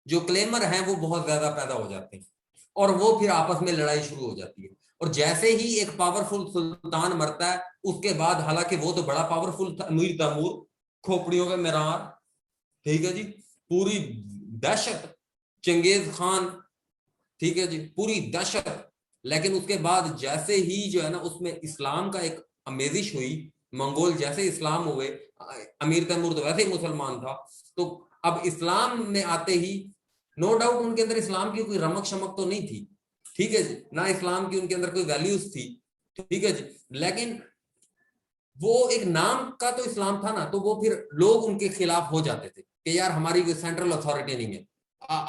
जो क्लेमर हैं वो बहुत ज्यादा पैदा हो जाते हैं और वो फिर आपस में लड़ाई शुरू हो जाती है। और जैसे ही एक पावरफुल सुल्तान मरता है उसके बाद, हालांकि वो तो बड़ा पावरफुल था मीर तैमूर, खोपड़ियों के मीरार, ठीक है जी, पूरी दहशत, चंगेज खान, ठीक है जी, पूरी दहशत। लेकिन उसके बाद जैसे ही जो है ना उसमें इस्लाम का एक अमेजिश हुई, मंगोल जैसे इस्लाम हुए, अमीर तैमूर तो वैसे ही मुसलमान था, तो अब इस्लाम में आते ही नो डाउट उनके अंदर इस्लाम की कोई रमक शमक तो नहीं थी, ठीक है जी, ना इस्लाम की उनके अंदर कोई वैल्यूज थी, ठीक है जी, लेकिन वो एक नाम का तो इस्लाम था ना, तो वो फिर लोग उनके खिलाफ हो जाते थे कि यार हमारी कोई सेंट्रल अथॉरिटी नहीं है,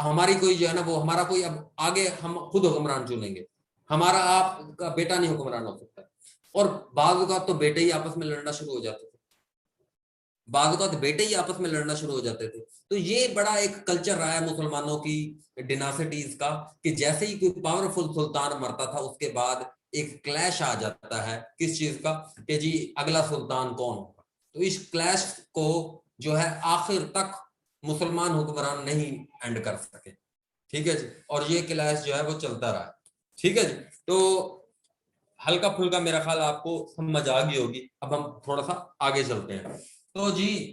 हमारी कोई जो है ना वो हमारा कोई अब आगे हम खुद हुक्मरान चुनेंगे, हमारा आपका बेटा नहीं हुक्मरान हो सकता। और बाज़ औक़ात तो बेटे ही आपस में लड़ना शुरू हो जाते थे, बाज़ औक़ात बेटे ही आपस में लड़ना शुरू हो जाते थे। तो ये बड़ा एक कल्चर रहा है मुसलमानों की डिनासिटीज का कि जैसे ही कोई पावरफुल सुल्तान मरता था उसके बाद एक क्लैश आ जाता है, किस चीज का, कि जी अगला सुल्तान कौन होगा। तो इस क्लैश को जो है आखिर तक मुसलमान हुक्मरान नहीं एंड कर सके, ठीक है जी, और ये क्लैश जो है वो चलता रहा, ठीक है जी। तो हल्का फुल्का मेरा ख्याल आपको समझ आ गई होगी। अब हम थोड़ा सा आगे चलते हैं। तो जी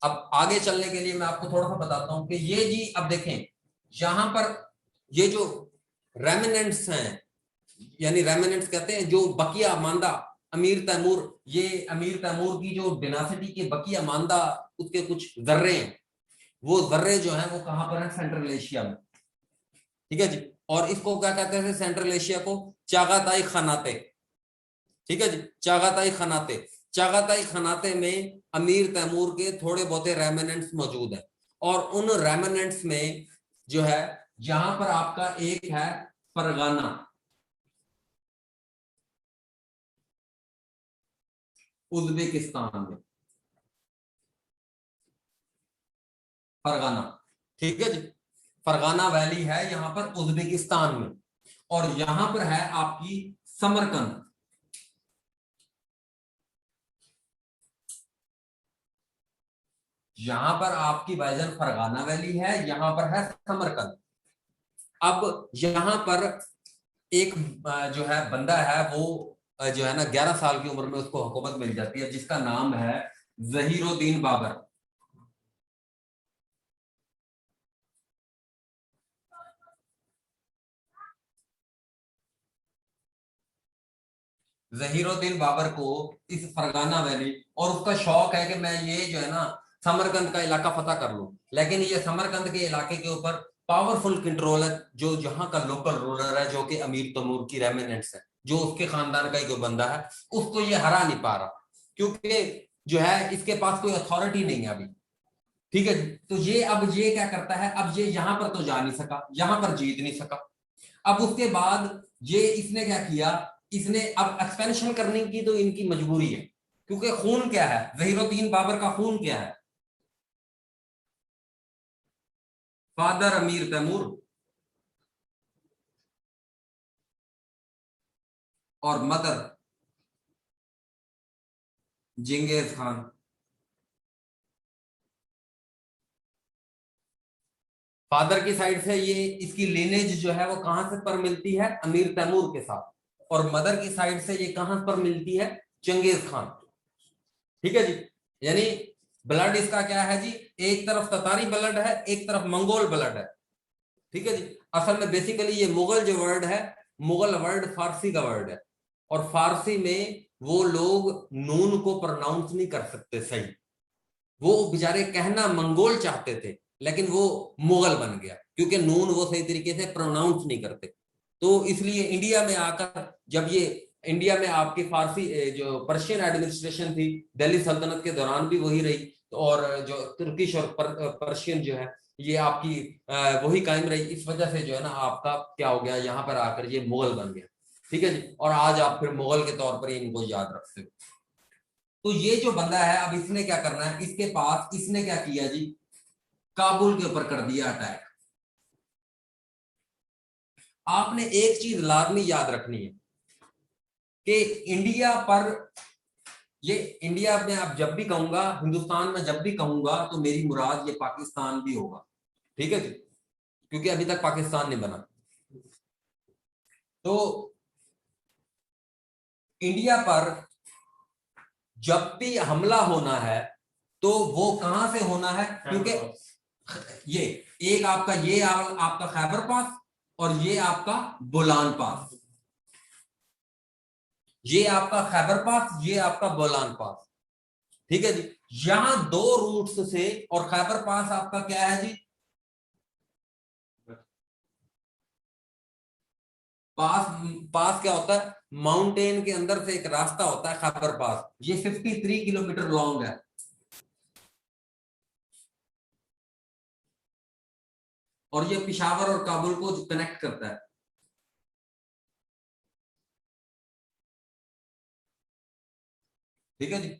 अब आगे चलने के लिए मैं आपको थोड़ा सा बताता हूं कि ये जी अब देखें यहां पर ये जो रेमिनेंट्स हैं, यानी रेमिनेंट्स कहते हैं जो बकिया मांदा अमीर तैमूर, ये अमीर तैमूर की जो डिनासिटी के बकिया मांदा उसके कुछ जर्रे हैं, वो जर्रे जो हैं वो कहां पर है, सेंट्रल एशिया में, ठीक है जी। और इसको क्या कहते हैं, सेंट्रल एशिया को चागाताई खनाते, ठीक है जी, चागाताई खनाते। चागाताई खनाते में अमीर तैमूर के थोड़े बहुते रेमिनेंट्स मौजूद हैं और उन रेमिनेंट्स में जो है यहां पर आपका एक है फरगाना, उज्बेकिस्तान में फरगाना, ठीक है जी, फरगाना वैली है यहां पर उज्बेकिस्तान में। और यहां पर है आपकी समरकंद, यहां पर आपकी भाईजान फरगाना वैली है, यहां पर है समरकंद। अब यहां पर एक जो है बंदा है वो जो है ना 11 साल की उम्र में उसको हुकूमत मिल जाती है जिसका नाम है जहीरुद्दीन बाबर। जहीरुद्दीन बाबर को इस फरगाना वैली, और उसका शौक है कि मैं ये जो है ना समरकंद का इलाका फतह कर लूं, लेकिन ये समरकंद के इलाके के ऊपर पावरफुल कंट्रोल है जो जहां का लोकल रूलर है जो कि अमीर तैमूर की रेमिनेंट्स है, जो उसके खानदान का ही कोई बंदा है, उसको ये हरा नहीं पा रहा क्योंकि जो है इसके पास कोई अथॉरिटी नहीं है अभी, ठीक है। तो ये अब ये क्या करता है, अब ये यहां पर तो जा नहीं सका, यहां पर जीत नहीं सका। अब उसके बाद ये इसने क्या किया, इसने अब एक्सपेंशन करने की तो इनकी मजबूरी है क्योंकि खून क्या है, जहीरुद्दीन बाबर का खून क्या है, फादर अमीर तैमूर और मदर जिंगेज खान। फादर की साइड से ये इसकी लिनेज जो है वो कहां से पर मिलती है, अमीर तैमूर के साथ, और मदर की साइड से ये कहां पर मिलती है, चंगेज खान, ठीक है जी। यानी ब्लड इसका क्या है जी, एक तरफ ततारी ब्लड है एक तरफ मंगोल ब्लड है, ठीक है जी। असल में बेसिकली ये मुगल जो वर्ड है, मुगल वर्ड फारसी का वर्ड है, और फारसी में वो लोग नून को प्रोनाउंस नहीं कर सकते सही, वो बेचारे कहना मंगोल चाहते थे लेकिन वो मुगल बन गया क्योंकि नून वो सही तरीके से प्रोनाउंस नहीं करते। तो इसलिए इंडिया में आकर जब ये इंडिया में आपकी फारसी जो पर्शियन एडमिनिस्ट्रेशन थी दिल्ली सल्तनत के दौरान भी वही रही, और जो तुर्किश और पर्शियन जो है ये आपकी वही कायम रही, इस वजह से जो है ना आपका क्या हो गया, यहाँ पर आकर ये मुगल बन गया, ठीक है जी। और आज आप फिर मुगल के तौर पर इनको याद रखते हो। तो ये जो बंदा है अब इसने क्या करना है, इसके पास इसने क्या किया जी, काबुल के ऊपर कर दिया अटैक। आपने एक चीज लाजमी याद रखनी है कि इंडिया पर, ये इंडिया में आप जब भी कहूंगा, हिंदुस्तान में जब भी कहूंगा, तो मेरी मुराद ये पाकिस्तान भी होगा, ठीक है जी, क्योंकि अभी तक पाकिस्तान नहीं बना। तो इंडिया पर जब भी हमला होना है तो वो कहां से होना है, क्योंकि ये एक आपका, ये आपका खैबर पास और ये आपका बोलान पास, ये आपका खैबर पास, ये आपका बोलान पास, ठीक है जी। यहां दो रूट्स से, और खैबर पास आपका क्या है जी, पास, पास क्या होता है, माउंटेन के अंदर से एक रास्ता होता है खैबर पास, ये 53 किलोमीटर लॉन्ग है। और ये पिशावर और काबुल को कनेक्ट करता है, ठीक है जी।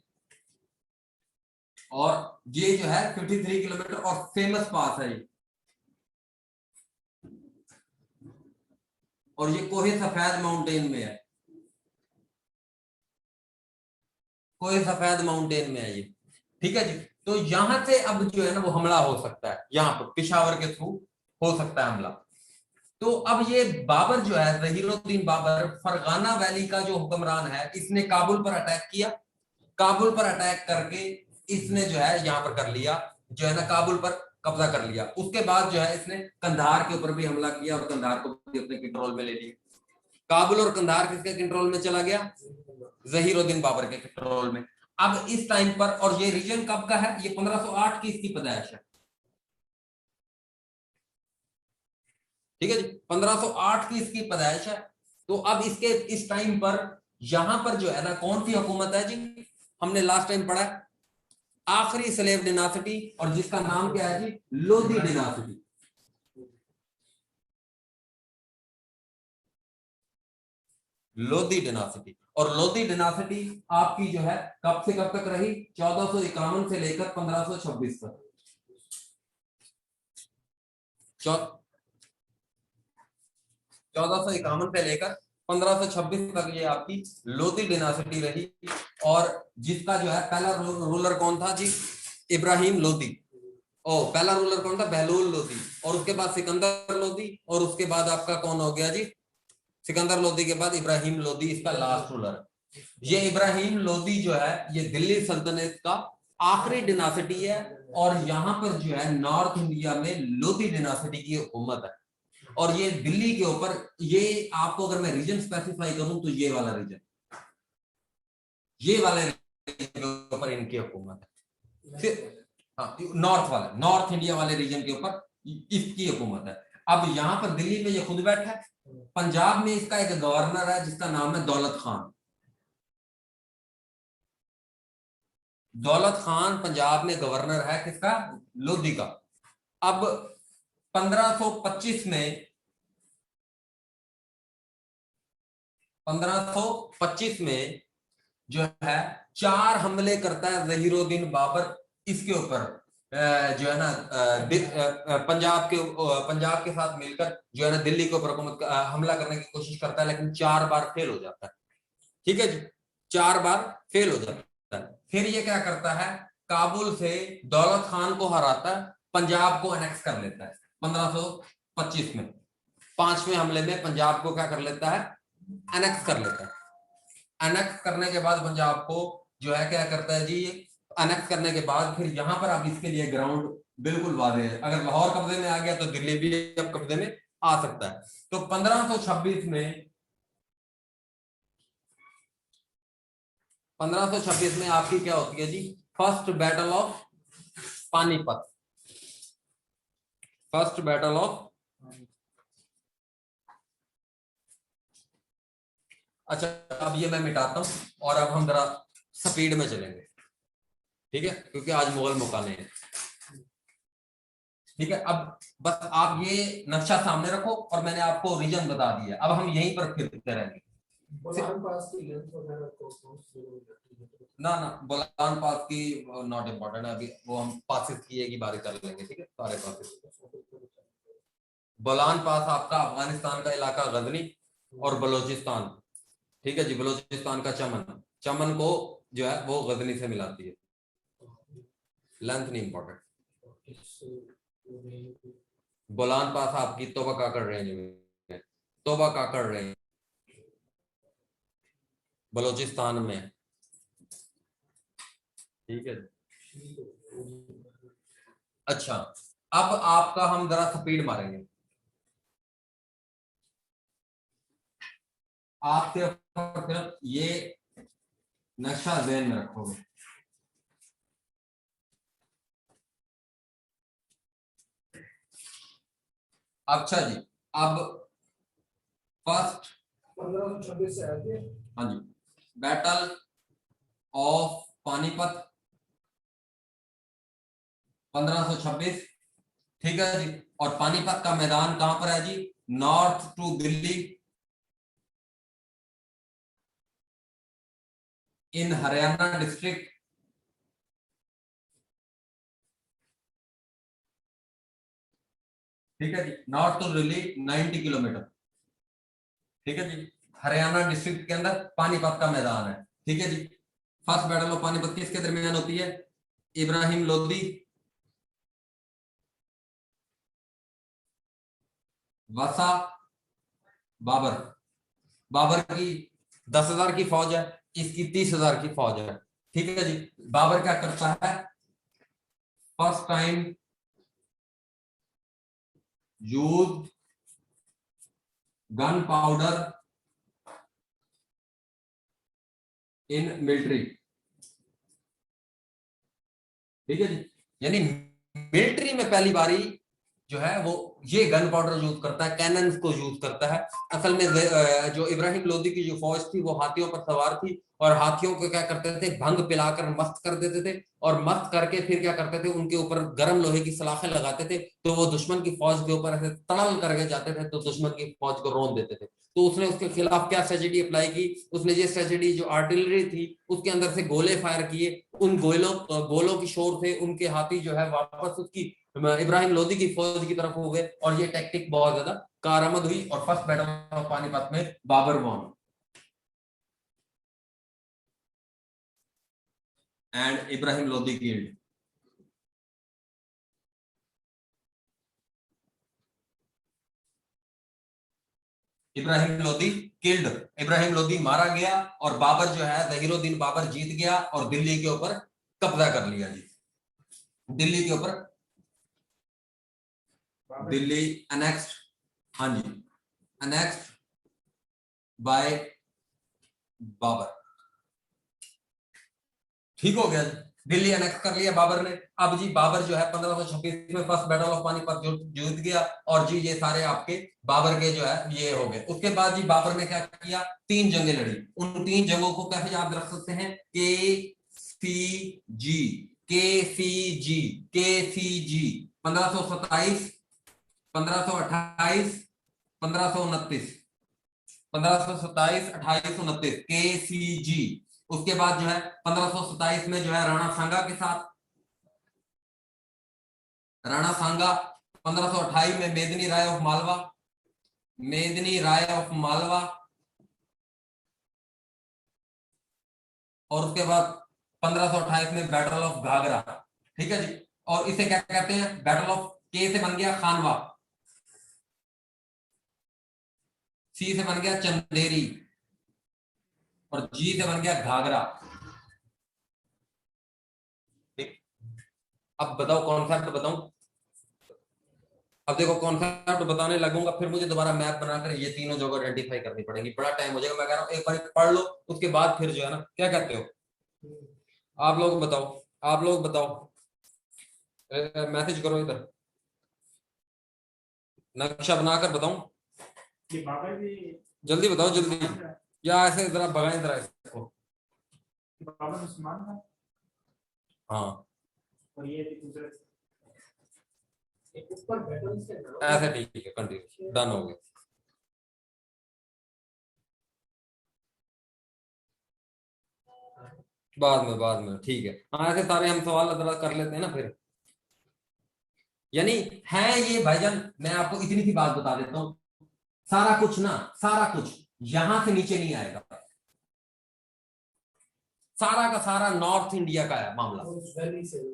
और ये जो है 53 किलोमीटर और फेमस पास है ये, और ये कोहे सफेद माउंटेन में है, कोहे सफेद माउंटेन में है ये, ठीक है जी। तो यहां से अब जो है ना वो हमला हो सकता है, यहां पर पिशावर के थ्रू हो सकता है हमला। तो अब ये बाबर जो है, जहीरुद्दीन बाबर, फरगाना वैली का जो हुक्मरान है, इसने काबुल पर अटैक किया। काबुल पर अटैक करके इसने जो है यहां पर कर लिया, जो है ना काबुल पर कब्जा कर लिया। उसके बाद जो है इसने कंधार के ऊपर भी हमला किया और कंधार को भी अपने कंट्रोल में ले लिया। काबुल और कंधार किसके कंट्रोल में चला गया, जहीरुद्दीन बाबर के कंट्रोल में। अब इस टाइम पर, और ये रीजन कब का है, ये 1508 की इसकी पैदाइश है, ठीक है जी, 1508 की इसकी पैदाइश है। तो अब इसके इस टाइम पर यहां पर जो है ना कौन सी हुकूमत है जी, हमने लास्ट टाइम पढ़ा है, आखिरी स्लेव डिनासिटी, और जिसका नाम क्या है जी, लोधी डिनासिटी। लोधी डिनासिटी, और लोधी डिनासिटी आपकी जो है कब से कब तक रही, 1451 से लेकर 1526 तक। 1451 से लेकर 1526 तक ये आपकी लोधी डिनासिटी रही। और जिसका जो है पहला रूलर कौन था जी, इब्राहिम लोधी। पहला रूलर कौन था, बहलूल लोधी। और उसके बाद सिकंदर लोधी, और उसके बाद आपका कौन हो गया जी, सिकंदर लोधी के बाद इब्राहिम लोधी इसका लास्ट रूलर। ये इब्राहिम लोधी जो है ये दिल्ली सल्तनत का आखिरी डिनासिटी है, और यहाँ पर जो है नॉर्थ इंडिया में लोधी डिनासिटी की हुकूमत है। और ये दिल्ली के ऊपर, ये आपको अगर मैं रीजन स्पेसिफाई करूं तो ये वाला रीजन, ये वाले रीजन के ऊपर इनकी हुकूमत है। फिर नॉर्थ वाले, नॉर्थ इंडिया वाले रीजन के ऊपर इसकी हुकूमत है। अब यहां पर दिल्ली में ये खुद बैठा है। पंजाब में इसका एक गवर्नर है जिसका नाम है दौलत खान। दौलत खान पंजाब में गवर्नर है, किसका, लोधी का। अब 1525 में 1525 में जो है 4 हमले करता है जहीरुद्दीन बाबर इसके ऊपर, जो है ना पंजाब के साथ मिलकर जो है ना दिल्ली के ऊपर हुकूमत हमला करने की कोशिश करता है, लेकिन 4 बार फेल हो जाता है, ठीक है जी, 4 बार फेल हो जाता है। फिर ये क्या करता है, काबुल से दौलत खान को हराता है, पंजाब को एनेक्स कर लेता है 1525 में। 5वें हमले में पंजाब को क्या कर लेता है, एनेक्स कर लेता है। एनेक्स करने के बाद पंजाब को जो है क्या करता है जी, एनेक्स करने के बाद फिर यहां पर अब इसके लिए ग्राउंड बिल्कुल वाज़ेह है। अगर लाहौर कब्जे में आ गया तो दिल्ली भी अब कब्जे में आ सकता है। तो 1526 में आपकी क्या होती है जी, first battle of Panipat. First battle of, अच्छा अब ये मैं मिटाता हूं और अब हम जरा स्पीड में चलेंगे, ठीक है, क्योंकि आज मुगल मुकाने हैं, ठीक है। अब बस आप ये नक्शा सामने रखो और मैंने आपको रीजन बता दिया, अब हम यहीं पर फिरते रहेंगे। बोलान पास की लेंथ वगैरह को ना ना, बोलान पास की नॉट इम्पोर्टेंट है अभी, वो हम पासिस की एक ही बारी कर लेंगे, ठीक है, सारे पासिस। बोलान पास आपका अफगानिस्तान का इलाका गजनी और बलोचिस्तान, ठीक है जी, बलोचिस्तान का चमन, चमन को जो है वो गजनी से मिलाती है, लेंथ नहीं इंपॉर्टेंट। बोलान पास आपकी तोबा काकड़ रेंज में है, तोबा काकड़ रेंज बलोचिस्तान में है, ठीक है। अच्छा, अब आपका हम जरा स्पीड मारेंगे, आप सिर्फ ये नक्शा ज़हन में रखोगे। अच्छा जी, अब फर्स्ट 1526 से आगे, हाँ जी, बैटल ऑफ पानीपत 1526, ठीक है जी। और पानीपत का मैदान कहां पर है जी? North to Delhi in Haryana district, ठीक है जी, नॉर्थ टू दिल्ली 90 किलोमीटर, ठीक है जी, हरियाणा डिस्ट्रिक्ट के अंदर पानीपत का मैदान है, ठीक है जी। फर्स्ट बैटल ऑफ पानीपत किसके दरमियान होती है? इब्राहिम लोदी वसा बाबर, बाबर की 10,000 की फौज है, इसकी 30,000 की फौज है, ठीक है जी। बाबर क्या करता है? First time use gun powder in military, ठीक है जी, यानी मिलिट्री में पहली बारी जो है वो ये गन पाउडर यूज करता है, कैनन्स को यूज करता है। असल में जो इब्राहिम लोदी की जो फौज थी वो हाथियों पर सवार थी, और हाथियों को क्या करते थे? भंग पिलाकर मस्त कर देते थे, और मस्त करके फिर क्या करते थे? उनके ऊपर गर्म लोहे की सलाखें लगाते थे, तो वो दुश्मन की फौज के ऊपर ऐसे तड़ल करके जाते थे, तो दुश्मन की फौज को रोन देते थे। तो उसने उसके खिलाफ क्या स्ट्रेटेजी अप्लाई की? उसने ये स्ट्रेटेजी, जो आर्टिलरी थी उसके अंदर से गोले फायर किए, उन गोलों की शोर से उनके हाथी जो है वापस उसकी इब्राहिम लोदी की फौज की तरफ हो गए, और ये टैक्टिक बहुत ज्यादा कारआमद हुई, और फर्स्ट बैटल ऑफ पानीपत में Babur won and Ibrahim Lodi killed. Ibrahim Lodi killed, Ibrahim Lodi मारा गया, और बाबर जो है जहीरुद्दीन बाबर जीत गया और दिल्ली के ऊपर कब्जा कर लिया जी, दिल्ली के ऊपर, दिल्ली अनेक्स्ड, हाँ जी, अनेक्स्ड बाय बाबर, ठीक हो गया, दिल्ली अनेक्स कर लिया बाबर ने। अब जी बाबर जो है 1526 में फर्स्ट बैटल ऑफ पानीपत जीत गया, और जी ये सारे आपके बाबर के जो है ये हो गए। उसके बाद जी बाबर ने क्या किया? 3 जंगें लड़ी। उन 3 जंगों को कैसे याद रख सकते हैं? KCG, KCG, KCG, 1527, 1528, 1529, 1527, 2829, KCG। उसके बाद जो है 1527 में जो है राणा सांगा के साथ, राणा सांगा, 1528 में मेदिनी Rai of Malwa, Medini Rai of Malwa, और उसके बाद 1528 में बैटल ऑफ घाघरा, ठीक है जी। और इसे क्या कहते हैं? बैटल ऑफ के से बन गया खानवा, सी से बन गया चंदेरी, और जी से बन गया घाघरा, ठीक। अब बताओ कॉन्सेप्ट बताऊं? अब देखो कॉन्सेप्ट बताने लगूंगा, फिर मुझे दोबारा मैप बनाकर ये तीनों जगह आइडेंटिफाई करनी पड़ेगी, बड़ा टाइम हो जाएगा। मैं कह रहा हूँ एक बार पढ़ लो, उसके बाद फिर जो है ना, क्या कहते हो आप लोग बताओ, आप लोग बताओ, मैसेज करो इधर, नक्शा बनाकर बताऊं? ये बाबर भी, जल्दी बताओ जल्दी, या ऐसे जरा भगाएं जरा इसको। बाबर मुसलमान था, हाँ और ये दूसरे ऊपर बैटल से ऐसे ठीक है, कंटिन्यू, डन हो गया। बाद में ठीक है। हाँ, ऐसे सारे हम सवाल अदरा कर लेते हैं ना फिर। यानी है ये भाईजान, मैं आपको इतनी सी बात बता देता हूं, सारा कुछ ना, सारा कुछ यहां से नीचे नहीं आएगा, सारा का सारा नॉर्थ इंडिया का है मामला।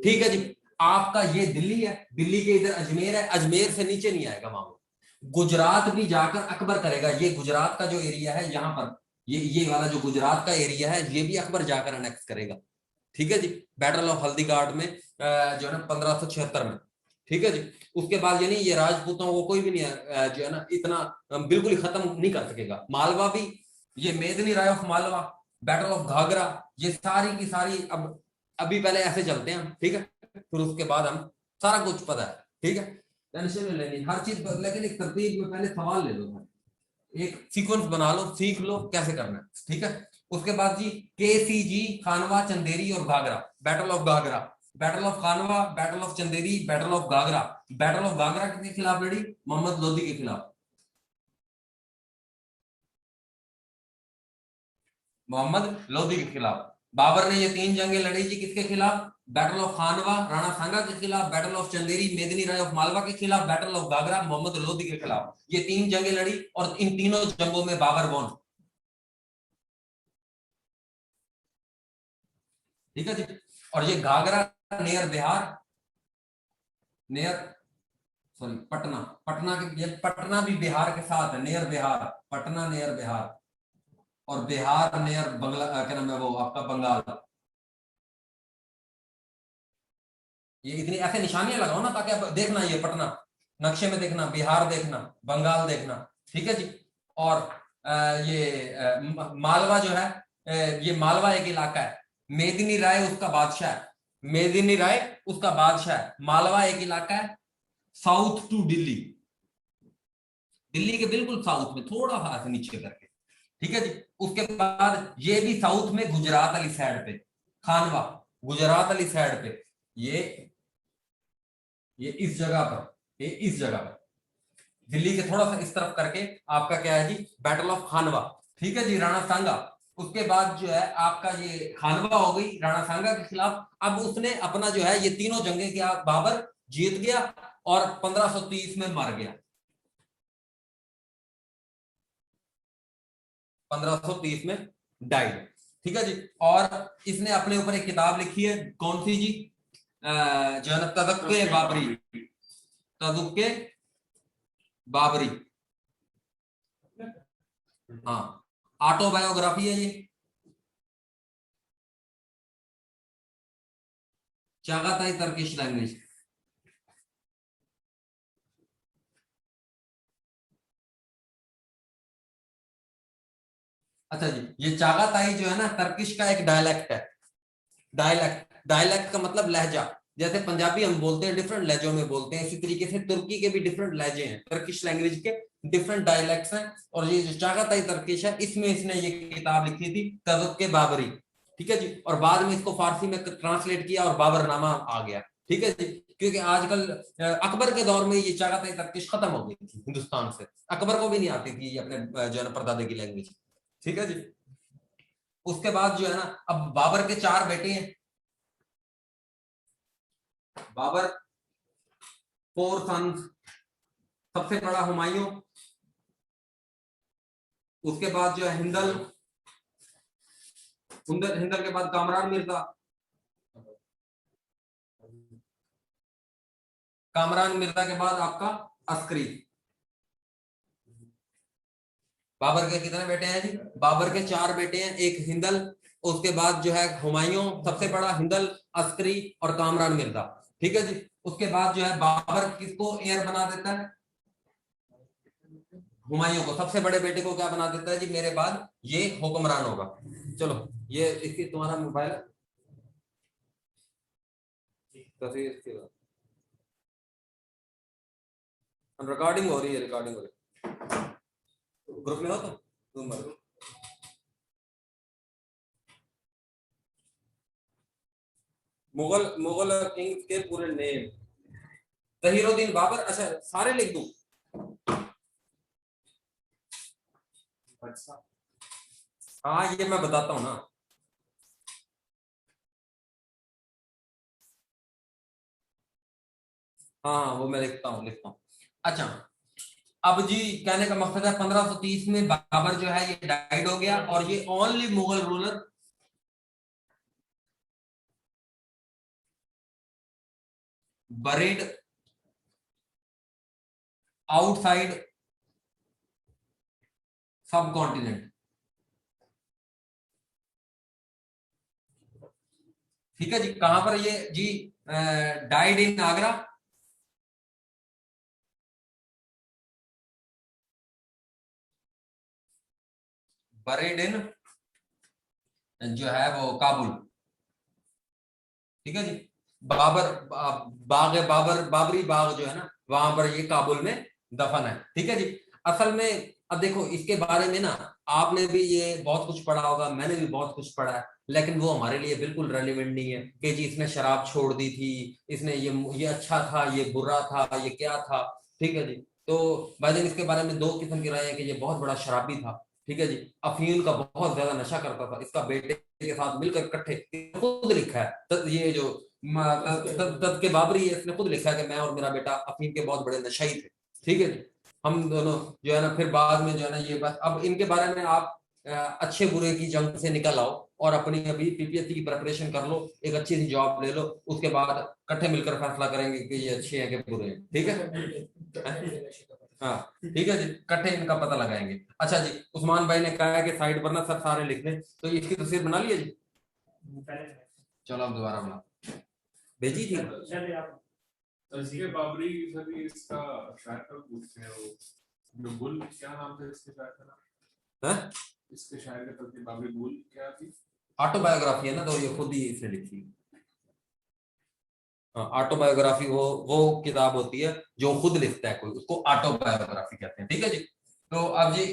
ठीक है जी, आपका ये दिल्ली है, दिल्ली के इधर अजमेर है, अजमेर से नीचे नहीं आएगा मामला। गुजरात भी जाकर अकबर करेगा, ये गुजरात का जो एरिया है यहां पर, ये वाला जो गुजरात का एरिया है ये भी अकबर जाकर अनेक्स करेगा। ठीक है जी, बैटल ऑफ हल्दी घाट में जो है ना 1576 में। ठीक है जी, उसके बाद यानी ये राजपूतों को कोई भी नहीं जो है ना इतना बिल्कुल ही खत्म नहीं कर सकेगा। मालवा भी, ये Medini Rai of Malwa, battle of Ghaghra, ये सारी की सारी, अब अभी पहले ऐसे चलते हैं हम, ठीक है, फिर उसके बाद हम सारा कुछ पता है। ठीक है, टेंशन नहीं लेनी हर चीज, लेकिन एक तरतीब में पहले सवाल ले लो, एक सीक्वेंस बना लो, सीख लो कैसे करना है। ठीक है, उसके बाद जी KCG, खानवा, चंदेरी और Ghaghra, battle of Ghaghra, battle of Khanwa, battle of Chanderi, battle of Ghaghra. Battle of Ghaghra किसके खिलाफ लड़ी? मोहम्मद लोधी के खिलाफ। मोहम्मद लोधी के खिलाफ बाबर ने ये 3 जंगें लड़ी जी, किसके खिलाफ? बैटल ऑफ खानवा, राणा सांगा के खिलाफ, battle of Chanderi, Medini Rai of Malwa के खिलाफ, बैटल ऑफ घाघरा, मोहम्मद लोधी के खिलाफ। ये 3 जंगें लड़ी और इन तीनों जंगों में बाबर वॉन। ठीक है जी, और ये Ghaghra near Bihar, near, sorry Patna, Patna के, ये पटना भी बिहार के साथ है, नियर बिहार, पटना नियर बिहार, और बिहार नियर बंगला, क्या नाम है वो आपका, बंगाल। ये इतनी ऐसे निशानियां लगाओ ना, ताकि आप देखना, ये पटना नक्शे में देखना, बिहार देखना, बंगाल देखना। ठीक है जी, और ये मालवा जो है, ये मालवा एक इलाका है, मेदिनी राय उसका बादशाह है, मेदिनी राय उसका बादशाह है। मालवा एक इलाका है साउथ टू दिल्ली, दिल्ली के बिल्कुल साउथ में, थोड़ा सा ऐसे नीचे करके। ठीक है जी, उसके बाद ये भी साउथ में गुजरात वाली साइड पे, खानवा गुजरात वाली साइड पे, ये इस जगह पर, ये इस जगह पर, दिल्ली के थोड़ा सा इस तरफ करके आपका क्या है जी, बैटल ऑफ खानवा। ठीक है जी, राणा सांगा। उसके बाद जो है आपका ये खानवा हो गई राणा सांगा के खिलाफ। अब उसने अपना जो है ये तीनों जंगें किया, बाबर जीत गया और 1530 में मर गया, 1530 में डाइड। ठीक है जी, और इसने अपने ऊपर एक किताब लिखी है, कौन सी जी? जो है ना तदक्के बाबरी, तदुक्के बाबरी, हाँ, ऑटोबायोग्राफी है ये, चागाताई टर्किश लैंग्वेज। अच्छा जी, ये चागाताई जो है ना टर्किश का एक डायलेक्ट है, डायलेक्ट का मतलब लहजा। जैसे पंजाबी हम बोलते हैं, डिफरेंट लहजों में बोलते हैं, इसी तरीके से तुर्की के भी डिफरेंट लहजे हैं, टर्किश लैंग्वेज के डिफरेंट डायलेक्ट्स हैं। और ये जो चागाताई टर्किश है, इसमें इसने ये किताब लिखी थी, तज़क्के बाबरी। ठीक है जी, और बाद में इसको फारसी में ट्रांसलेट किया और बाबरनामा आ गया। ठीक है जी, क्योंकि आजकल अकबर के दौर में ये चागाताई टर्किश खत्म हो गई थी हिंदुस्तान से, अकबर को भी नहीं आती थी ये अपने जो है ना परदादे की लैंग्वेज। ठीक है जी, उसके बाद जो है ना, अब बाबर के 4 बेटे हैं, बाबर 4 सन्स, सबसे बड़ा हुमायूं, उसके बाद जो है हिंदल, हिंदल के बाद कामरान मिर्जा, कामरान मिर्जा के बाद आपका अस्करी। बाबर के कितने बेटे हैं जी? बाबर के 4 बेटे हैं, एक हिंदल, उसके बाद जो है हुमायूं सबसे बड़ा, हिंदल, अस्करी और कामरान मिर्जा। ठीक है जी, उसके बाद जो है बाबर किसको एयर बना देता है? हुमायूं को, सबसे बड़े बेटे को क्या बना देता है जी, मेरे बाद ये हुक्मरान होगा। चलो, ये इसकी तुम्हारा मोबाइल रिकॉर्डिंग हो रही है, रिकॉर्डिंग हो रही है, ग्रुप में हो तुम मुगल मुगल किंग्स के पूरे नेम, तहीरुद्दीन बाबर। अच्छा, सारे लिख दूं? अच्छा, हाँ ये मैं बताता हूँ ना, हाँ वो मैं लिखता हूँ। अच्छा, अब जी कहने का मकसद है 1530 में बाबर जो है ये डाइड हो गया, और ये only Mughal ruler buried outside subcontinent. ठीक है जी, कहां पर ये जी died in Agra. Buried in जो है वो काबुल। ठीक है जी, बाबर बाग बाबर बाबरी बाग जो है ना, वहां पर ये काबुल में दफन है। ठीक है जी। असल में अब देखो इसके बारे में ना, आपने भी ये बहुत कुछ पढ़ा होगा, मैंने भी बहुत कुछ पढ़ा है, लेकिन वो हमारे लिए बिल्कुल रेलिवेंट नहीं है कि जी इसने शराब छोड़ दी थी, इसने ये अच्छा था, ये बुरा था, ये क्या था। ठीक है जी। तो भाईजान इसके बारे में दो किस्म की राय है कि ये बहुत बड़ा शराबी था। ठीक है जी, अफीम का बहुत ज्यादा नशा करता था, इसका बेटे के साथ मिलकर इकट्ठे, खुद लिखा है ये जो तब के बाबरी है, इसने खुद लिखा है कि मैं और मेरा बेटा अफीम के बहुत बड़े नशाई थे। ठीक है जी, हम दोनों जो है ना, फिर बाद में जो है ना ये बात, अब इनके बारे में आप अच्छे बुरे की जंग से निकल आओ और अपनी अभी पीपीएससी की प्रिपरेशन कर लो, एक अच्छी सी जॉब ले लो, उसके बाद इकट्ठे मिलकर फैसला करेंगे कि ये अच्छे हैं कि बुरे हैं। ठीक है, हाँ ठीक है जी, इकट्ठे इनका पता लगाएंगे। अच्छा जी, उस्मान भाई ने कहा है कि साइड पर ना सब सारे लिख लें, तो इसकी तस्वीर बना लिया जी। चलो अब दोबारा बना भेजी थी। इसके बाबरी सर, ये इसका शायर का पूछते हैं वो जो बुल, क्या नाम था इसके शायर का नाम? हैं? इसके शायर का तब बाबरी बुल क्या थी? ऑटोबायोग्राफी है ना, तो ये खुद ही इसने लिखी। ऑटोबायोग्राफी वो किताब होती है जो खुद लिखता है कोई, उसको ऑटोबायोग्राफी कहते हैं। ठीक है जी। तो अब जी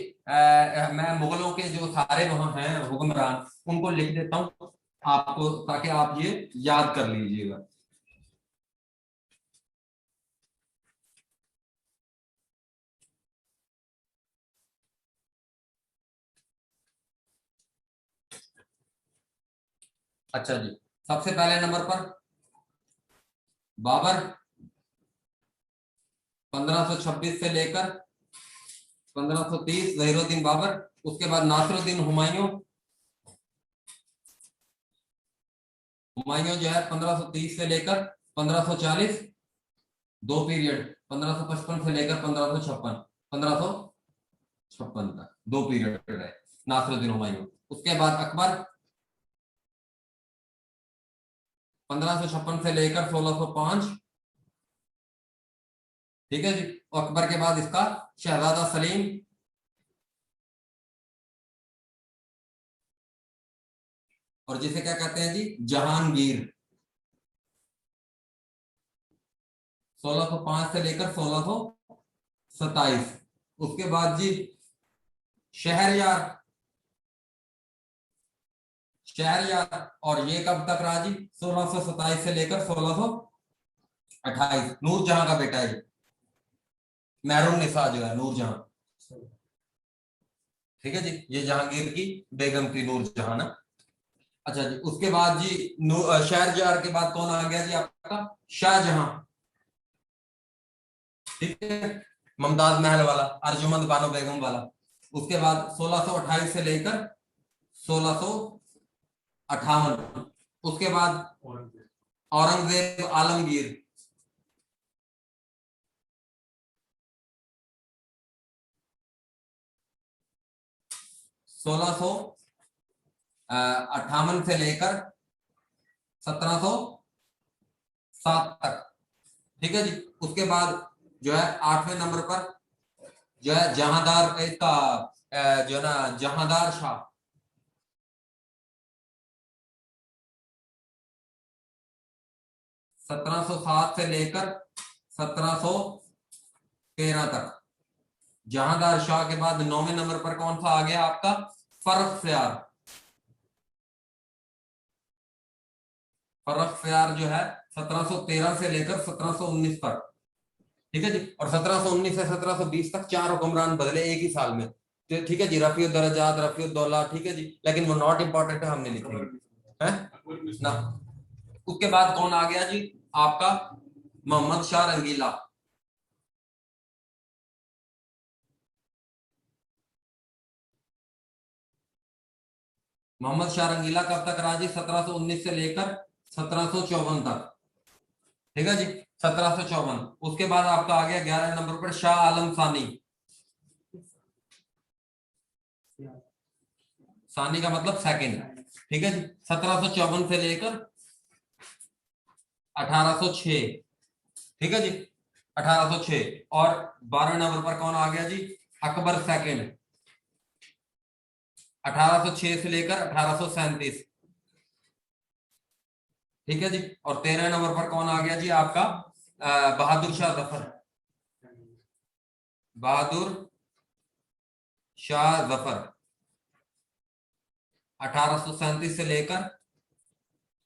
मैं मुगलों के जो सारे वहां हैं हुक्मरान, उनको लिख देता हूँ आपको, ताकि आप ये याद कर लीजिएगा। अच्छा जी, सबसे पहले नंबर पर बाबर 1526 से लेकर 1530 जहीरुद्दीन बाबर। उसके बाद नासिरुद्दीन हुमायूं। हुमायूं जो है 1530 से लेकर 1540, दो पीरियड, 1555 से लेकर 1556 तक दो पीरियड रहे नासिरुद्दीन हुमायूं। उसके बाद अकबर 1556 से लेकर 1605। ठीक है जी। अकबर के बाद इसका शहजादा सलीम, और जिसे क्या कहते हैं जी, जहांगीर, 1605 से लेकर 1627। उसके बाद जी शहरयार, शहरयार, और ये कब तक रहा जी, 1627 से लेकर 1628। नूरजहां का बेटा है, महरून निसा जो है नूरजहां। ठीक है जी, ये जहांगीर की बेगम थी नूरजहां ना। अच्छा जी, उसके बाद जी शहरयार के बाद कौन आ गया जी आपका, शाहजहां। ठीक है, मुमताज महल वाला, अर्जुमंद बानो बेगम वाला। उसके बाद 1628 से लेकर 1658। उसके बाद औरंगजेब आलमगीर, 1658 से लेकर 1707 तक। ठीक है जी। उसके बाद जो है 8वें नंबर पर जो है जहांदार इसका जो है ना जहांदार शाह, 1707 से लेकर 1713 तक। जहांदार शाह के बाद 9वें नंबर पर कौन सा आ गया आपका, फर्रुख्यार। फर्रुख्यार जो है 1713 से लेकर 1719 तक। ठीक है जी। और 1719 से 1720 तक 4 हुक्मरान बदले एक ही साल में। तो ठीक है जी, रफीउद्दरजात, रफीउद्दौला। ठीक है जी, लेकिन वो नॉट इंपॉर्टेंट है, हमने लिखेंगे हैं ना। उसके बाद कौन आ गया जी आपका, मोहम्मद शाह रंगीला। मोहम्मद शाह रंगीला कब तक रहा जी? 1719 से लेकर 1754 तक। ठीक है जी, 1754। उसके बाद आपका आ गया 11 नंबर पर शाह आलम सानी। सानी का मतलब सेकंड। ठीक है जी, 1754 से लेकर 1806। ठीक है जी, 1806। और 12 नंबर पर कौन आ गया जी? अकबर सेकंड, 1806 से लेकर 1837। ठीक है जी। और 13 नंबर पर कौन आ गया जी आपका? बहादुर शाह जफर। बहादुर शाह जफर 1837 से लेकर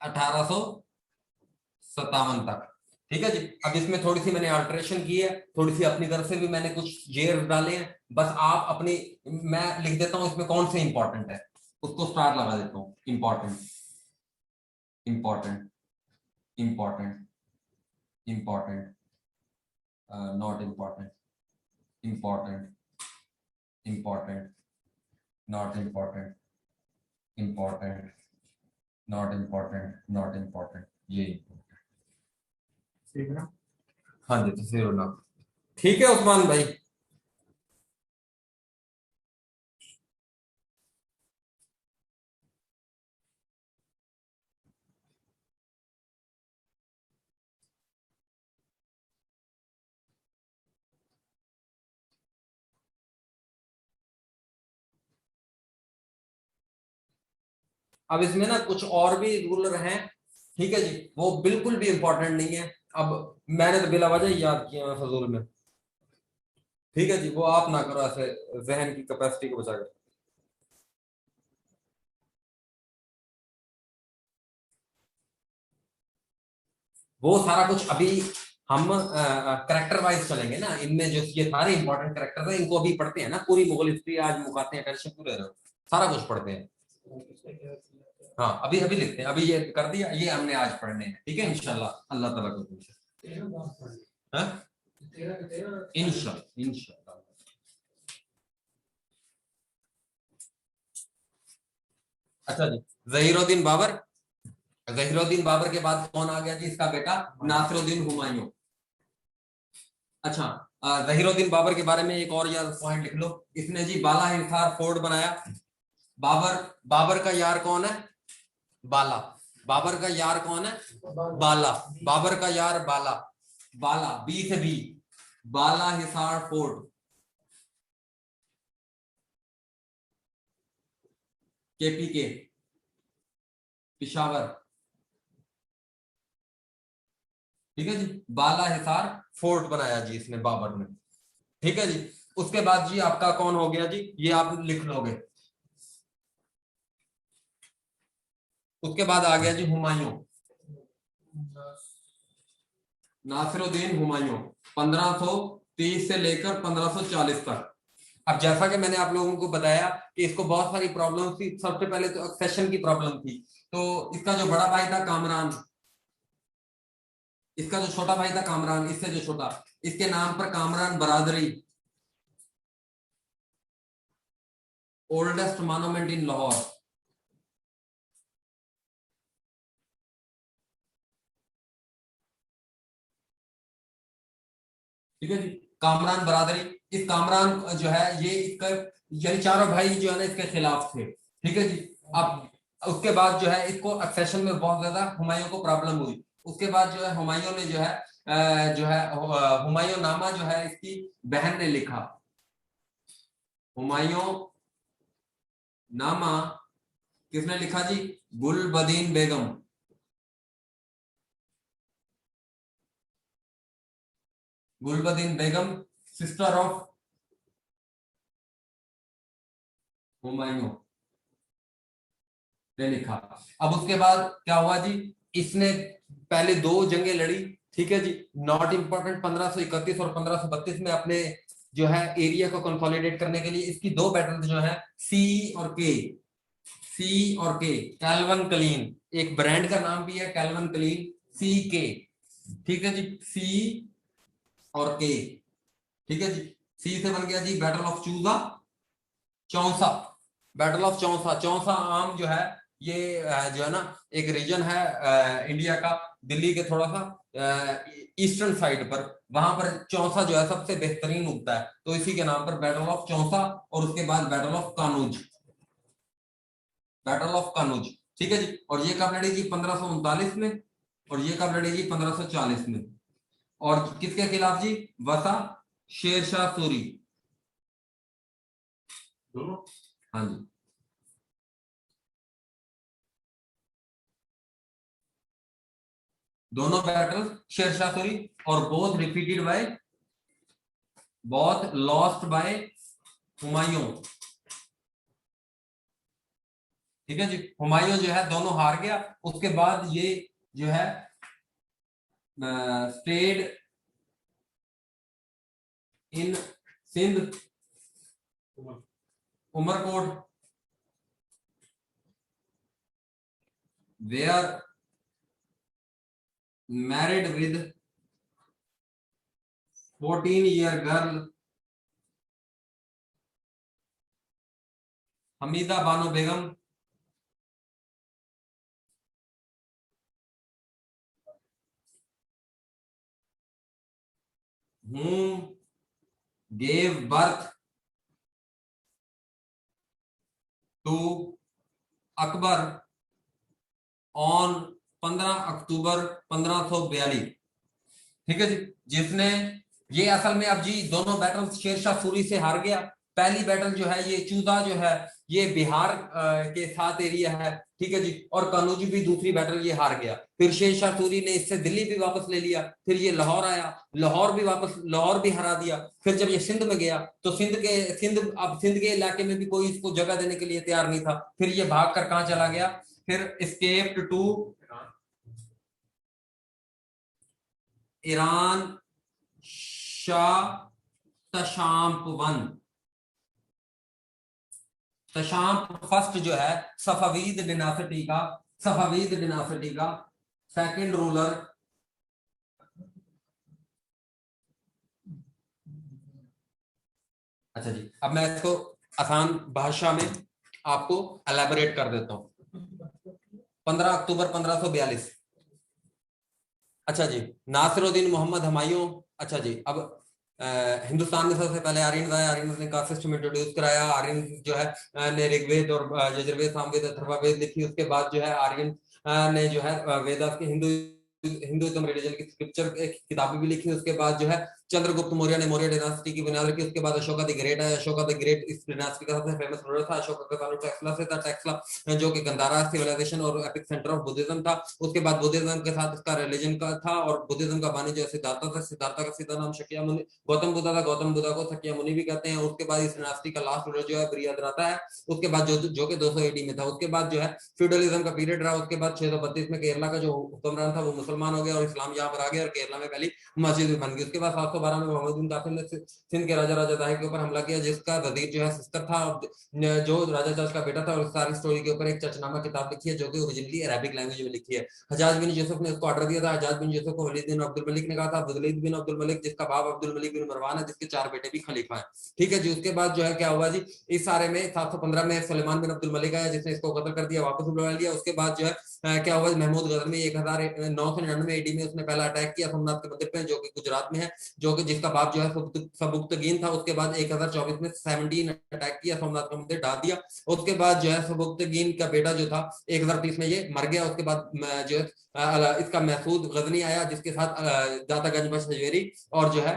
1857 तक। ठीक है जी। अब इसमें थोड़ी सी मैंने अल्टरेशन की है, थोड़ी सी अपनी तरफ से भी मैंने कुछ जेर डाले हैं। बस आप अपनी, मैं लिख देता हूं इसमें कौन से इंपॉर्टेंट है, उसको स्टार लगा देता हूं। Important, important, important, important, not important, important, important, not important, important, not important, not important, ये important। हाँ जी, तो फिर ना, ठीक है उस्मान भाई। अब इसमें ना कुछ और भी रूलर हैं। ठीक है जी, वो बिल्कुल भी इंपॉर्टेंट नहीं है। अब मैंने तो बिला वजह ही याद किया मैं फजूल में। ठीक है जी, वो आप ना करो ऐसे जहन की कैपेसिटी को बचाकर। वो सारा कुछ अभी हम करेक्टर वाइज चलेंगे ना। इनमें जो ये सारे इंपॉर्टेंट करेक्टर है, इनको अभी पढ़ते हैं ना। पूरी मुगल हिस्ट्री आज मुकाते हैं, टेंशन क्यों ले रहे हो? सारा कुछ पढ़ते हैं। हाँ, अभी अभी लिखते हैं। अभी ये कर दिया, ये हमने आज पढ़ने हैं। ठीक है, इंशाल्लाह अल्लाह ताला को पूछे। हाँ? इंशाल्लाह, इंशाल्लाह। अच्छा जी, जहीरुद्दीन बाबर। जहीरुद्दीन बाबर के बाद कौन आ गया जी? इसका बेटा नासिरुद्दीन हुमायूं। अच्छा, जहीरुद्दीन बाबर के बारे में एक और यार पॉइंट लिख लो। इसने जी बाला हिसार फोर्ट बनाया। बाबर, बाबर का यार कौन है? बाला। बाबर का यार कौन है? बाला। बाबर का यार बाला। बाला, बी से बी, बाला हिसार फोर्ट, केपीके, पिशावर। ठीक है जी, बाला हिसार फोर्ट बनाया जी इसने, बाबर ने। ठीक है जी। उसके बाद जी आपका कौन हो गया जी? ये आप लिख लोगे। उसके बाद आ गया जी हुमायूं, नासिरुद्दीन हुमायूं, 1530 से लेकर 1540 तक। अब जैसा कि मैंने आप लोगों को बताया कि इसको बहुत सारी प्रॉब्लम थी। सबसे पहले तो एक्सेशन की प्रॉब्लम थी। तो इसका जो बड़ा भाई था कामरान, इसका जो छोटा भाई था कामरान, इससे जो छोटा, इसके नाम पर कामरान बरादरी, ओल्डेस्ट मॉन्यूमेंट इन लाहौर। ठीक है जी, कामरान बरादरी। इस कामरान जो है ये इसका, ये चारों भाई जो है ना इसके खिलाफ थे। ठीक है जी। अब उसके बाद जो है इसको एक्सेशन में बहुत ज्यादा हुमायूं को प्रॉब्लम हुई। उसके बाद जो है हुमायूं ने जो है हुमायूं नामा जो है इसकी बहन ने लिखा। हुमायूं नामा किसने लिखा जी? गुलबदीन बेगम। गुलबदीन बेगम, सिस्टर ऑफ हुमायूं ने लिखा। अब उसके बाद क्या हुआ जी? इसने पहले दो जंगें लड़ी। ठीक है जी, नॉट इंपॉर्टेंट 1531 और 1532 में अपने जो है एरिया को कंसोलिडेट करने के लिए इसकी दो बैटल जो है सी और के, सी और के, कैल्वन क्लीन, एक ब्रांड का नाम भी है कैल्वन क्लीन, सी के। ठीक है जी, सी और के, ठीक है जी। सी से बन गया जी बैटल ऑफ चूजा, चौसा, बैटल ऑफ चौसा। चौसा आम जो है ये जो है ना एक रीजन है इंडिया का, दिल्ली के थोड़ा सा ईस्टर्न साइड पर, वहां पर चौसा जो है सबसे बेहतरीन उगता है, तो इसी के नाम पर बैटल ऑफ चौसा। और उसके बाद बैटल ऑफ कानूज, बैटल ऑफ कानूज, ठीक है जी। और ये कब लड़ेगी 1539 में, और ये कब लड़ेगी 1540 में। और किसके खिलाफ जी? वसा शेरशाह सूरी, दोनों। हाँ जी। दोनों बैटल शेरशाह सूरी, और both repeated bye, both lost by Humayun, ठीक है जी। हुमायूं जो है दोनों हार गया। उसके बाद ये जो है stayed in Sindh, Umarkot, where married with 14-year girl Hamida Banu Begum, whom gave birth to Akbar on 15 October 1542, ठीक है जी। जिसने ये असल में अब जी दोनों बैटल शेरशाह सूरी से हार गया। पहली बैटल जो है ये चूदा जो है ये बिहार के साथ एरिया है, ठीक है जी। और कनौज भी दूसरी बैटल ये हार गया। फिर शेरशाह सूरी ने इससे दिल्ली भी वापस ले लिया। फिर ये लाहौर आया, लाहौर भी वापस, लाहौर भी हरा दिया। फिर जब ये सिंध में गया तो सिंध के इलाके में भी कोई इसको जगह देने के लिए तैयार नहीं था। फिर ये भाग कर कहां चला गया? फिर escaped to Iran, Shah Tahmasp one, Tahmasp first जो है सफावीद डिनासिटी का सेकंड रूलर। अच्छा जी, अब मैं इसको आसान भाषा में आपको एलैबोरेट कर देता हूं। 15 अक्टूबर 1542, अच्छा जी। नासिरुद्दीन मोहम्मद हुमायूं, अच्छा जी। अब हिंदुस्तान में सबसे पहले आर्यन आया, आर्यन ने कास्ट सिस्टम इंट्रोड्यूस कराया। आर्यन जो है ने ऋग्वेद और यजुर्वेद, सामवेद, अथर्ववेद लिखी। उसके बाद जो है आर्यन ने जो है वेदास के हिंदुइज्म रिलीजन की स्क्रिप्चर किताबें भी लिखी। उसके बाद जो है चंद्रगुप्त मौर्य ने मौर्य डायनासिटी की बुनियाद रखी। उसके बाद अशोका द ग्रेट आया। अशोका द ग्रेट इस डायनासिटी का सबसे फेमस रूलर था। अशोका का ताल्लुक टेक्सला से था, टेक्सला जो कि गंधारा सिविलाइजेशन और एपिक सेंटर ऑफ बुद्धिज्म था। उसके बाद बुद्धिज्म के साथ इसका रिलीजन का था, और बुद्धिज्म का बानी जो सिद्धार्था था, सिद्धार्था का सीधा नाम शाक्यमुनि, गौतम बुद्धा था, गौतम बुद्धा को शाक्यमुनि भी कहते हैं। उसके बाद इस डायनासिटी का लास्ट रूलर जो है बृहद्रथा है। उसके बाद जो कि 200 AD में था। उसके बाद जो है फ्यूडलिज्म का पीरियड रहा। उसके बाद 632 में केरला का जो हुक्मरान था वो मुसलमान हो गया और इस्लाम यहाँ पर आ गया, और केरला में पहली मस्जिद भी बन गई। उसके बाद 712 में मोहम्मद बिन कासिम ने सिंध के राजा दाहिर के ऊपर हमला किया, जिसका वजीर जो है सिस्तर था, जो राजा जज का बेटा था। और सारी स्टोरी के ऊपर एक चचनामा किताब लिखी है जो कि ओरिजिनली अरबिक लैंग्वेज में लिखी है। हजाज बिन यूसुफ ने उसको ऑर्डर दिया था। हजाज बिन यूसुफ को वलीद बिन अब्दुल मलिक ने कहा था। वलीद बिन अब्दुल मलिक जिसका बाप अब्दुल मलिक बिन मरवान है, जिसके 4 बेटे भी खलीफा है, ठीक है जी। उसके बाद जो है क्या हुआ जी, इस सारे में 715 में सुलेमान बिन अब्दुल मलिक आया, जिसने इसको कत्ल कर दिया, वापस बुला लिया। उसके बाद जो है क्या हुआ, महमूद गजनवी 1999 AD में उसने पहला अटैक किया सोमनाथ के मंदिर पे, जो कि गुजरात में है, जो कि जिसका बाप जो है सबुक्तगीन था। उसके बाद 1024 में 17 अटैक किया, सोमनाथ का मंदिर ढा दिया। उसके बाद जो है सबुक्तगीन का बेटा जो था 1030 में ये मर गया। उसके बाद जो है इसका महसूद गजनी आया, जिसके साथ दाता गंजबख्श हजवेरी और जो है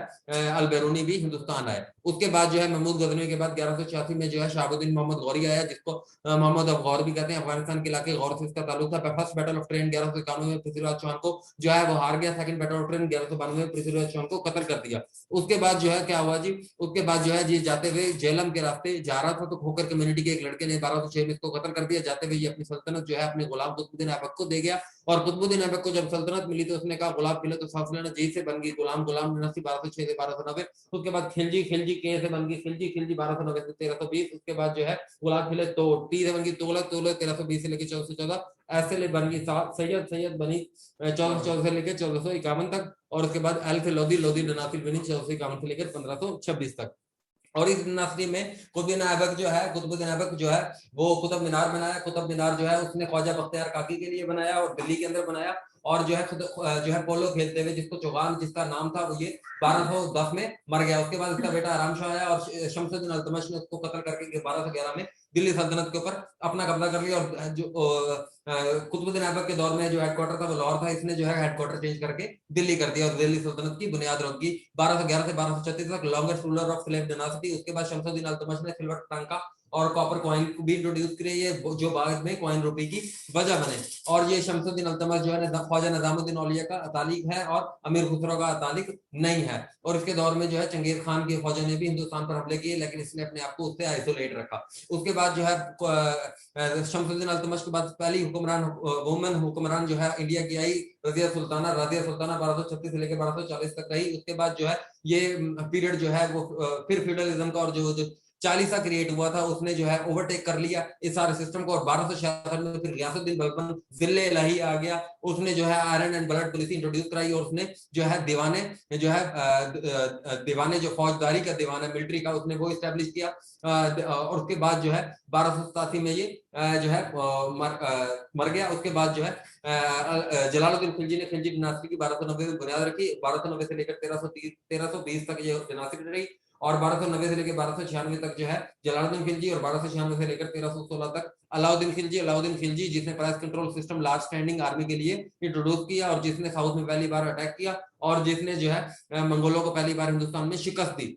अलबेरूनी भी हिंदुस्तान आए। उसके बाद जो है महमूद गजनवी के बाद 1186 में जो है शहाबुद्दीन मोहम्मद गौरी आया, जिसको मोहम्मद अब गौर भी कहते हैं। अफगानिस्तान के इलाके गौर से इसका ताल्लुक था। फर्स्ट बैटल ऑफ ट्रेन 1191 में पृथ्वीराज चौहान को जो है वो हार गया। सेकंड बैटल ऑफ ट्रेन 1192 में पृथ्वीराज चौहान को कत्ल कर दिया। उसके बाद जो है क्या हुआ जी, उसके बाद जो है जी जाते हुए झेलम के रास्ते जा रहा था, तो खोकर कम्युनिटी के एक लड़के ने 1206 में इसको कत्ल कर दिया। जाते हुए ये अपनी सल्तनत जो है अपने गुलाम कुतुबुद्दीन ऐबक को दे गया। और कुतुबुद्दीन ऐबक को जब सल्तनत मिली तो उसने कहा गुलाब खिले तो सांस लेना, जी से बन गई गुलाम, गुलाम डिनास्टी 1206 से 1290। उसके बाद खिलजी, खिलजी के से बन गई खिलजी, खिलजी 1290 से 1320। उसके बाद जो है गुलाब खिले तो टी से बन गई तुगलक, तुगलक 1320 से लेकर 1414। ऐसे ले बन गई सैयद, सैयद बनी 1414 से लेकर 1451 तक। और उसके बाद अल से लोधी, लोधी डिनास्टी बनी 1451 से लेकर 1526 तक। और इस डिनास्टी में कुतुबुद्दीन ऐबक जो है, कुतुबुद्दीन ऐबक जो है वो कुतुब मीनार बनाया। कुतुब मीनार जो है उसने ख्वाजा बख्तियार काकी के लिए बनाया और दिल्ली के अंदर बनाया। और जो है खुद जो है पोलो खेलते हुए, जिसको चौगान जिसका नाम था, वो ये 1210 में मर गया। उसके बाद इसका बेटा आराम शाह आया और शमसुद्दीन अल्तमश ने उसको कत्ल करके 1211 में दिल्ली सल्तनत के ऊपर अपना कब्जा कर लिया। और जो कुतुबुद्दीन ऐबक के दौर में जो हेडक्वार्टर था वो लाहौर था, इसने जो है हेडक्वार्टर चेंज करके दिल्ली कर दिया और दिल्ली सल्तनत की बुनियाद रखी 1211 से 1236 तक, longest ruler of slave dynasty. उसके बाद शमसुद्दीन अल्तमश ने सिल्वर टांका और कॉपर कॉइन को भी इंट्रोड्यूस किए, ये जो बाद में कॉइन रुपए की वजह बने। और ये शमसुद्दीन अल्तमश जो है ख्वाजा निजामुद्दीन औलिया का अतालिक है और अमीर खुसरो का अतालिक नहीं है। और इसके दौर में जो है चंगेज खान के फौजा ने भी हिंदुस्तान पर हमले किए, लेकिन इसने अपने आप को उससे आइसोलेट रखा। उसके बाद जो है शमसुद्दीन अल्तमश के बाद पहली हुक्मरान वुमेन हुक्मरान जो है इंडिया की आई, रजिया सुल्ताना। रजिया सुल्ताना 1236 से लेकर 1240 तक रही। उसके बाद जो है ये पीरियड जो है वो फिर फ्यूडलिज्म का और जो चालीसा क्रिएट हुआ था उसने जो है ओवरटेक कर लिया इस सारे सिस्टम को। और 1266 में फिर गियासुद्दीन बलबन जिले इलाही आ गया, उसने जो है iron and blood policy introduce कराई और उसने जो है दीवाने जो है दीवाने जो फौजदारी का दीवान है मिलिट्री का, उसने वो इस्टेब्लिश किया। और उसके बाद जो है 1287 में ये जो है मर गया। उसके बाद जो है जलालुद्दीन खिलजी ने खिलजी डिनास्टी की 1290 में बुनियाद रखी। 1290 से लेकर 1320 तक ये डिनास्टी रही। और 1290 से लेकर 1296 तक जो है जलालुद्दीन खिलजी, और 1296 से लेकर 1316 तक अलाउद्दीन खिलजी। अलाउद्दीन खिलजी जिसने price control system large standing army के लिए इंट्रोड्यूस किया और जिसने साउथ में पहली बार अटैक किया और जिसने जो है मंगोलों को पहली बार हिंदुस्तान में शिकस्त दी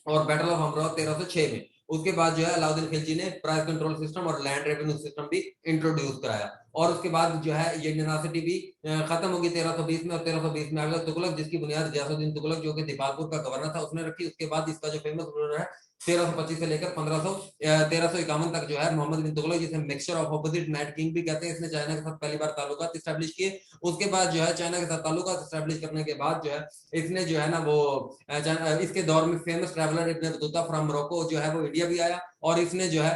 और बैटल ऑफ अमरोहा 1306 में। उसके बाद जो है अलाउद्दीन खिलजी ने प्राइस कंट्रोल सिस्टम और लैंड रेवेन्यू सिस्टम भी इंट्रोड्यूस कराया। और उसके बाद जो है ये डिनासिटी भी खत्म होगी 1320 में। और 1320 में आ गया तुगलक, जिसकी बुनियाद गियासुद्दीन तुगलक जो कि दीपालपुर का गवर्नर था उसने रखी। उसके बाद इसका जो फेमस रूलर है 1325 से लेकर 1351 तक जो है मोहम्मद बिन तुगलक, जिसे mixture of opposite night king भी कहते हैं, इसने चाइना के साथ पहली बार ताल्लुकात एस्टैब्लिश किए। उसके बाद जो है चाइना के साथ ताल्लुकात एस्टैब्लिश करने के बाद जो है इसने जो है ना वो इसके दौर में famous traveller Ibn Battuta from Morocco जो है वो इंडिया भी आया। और इसने जो है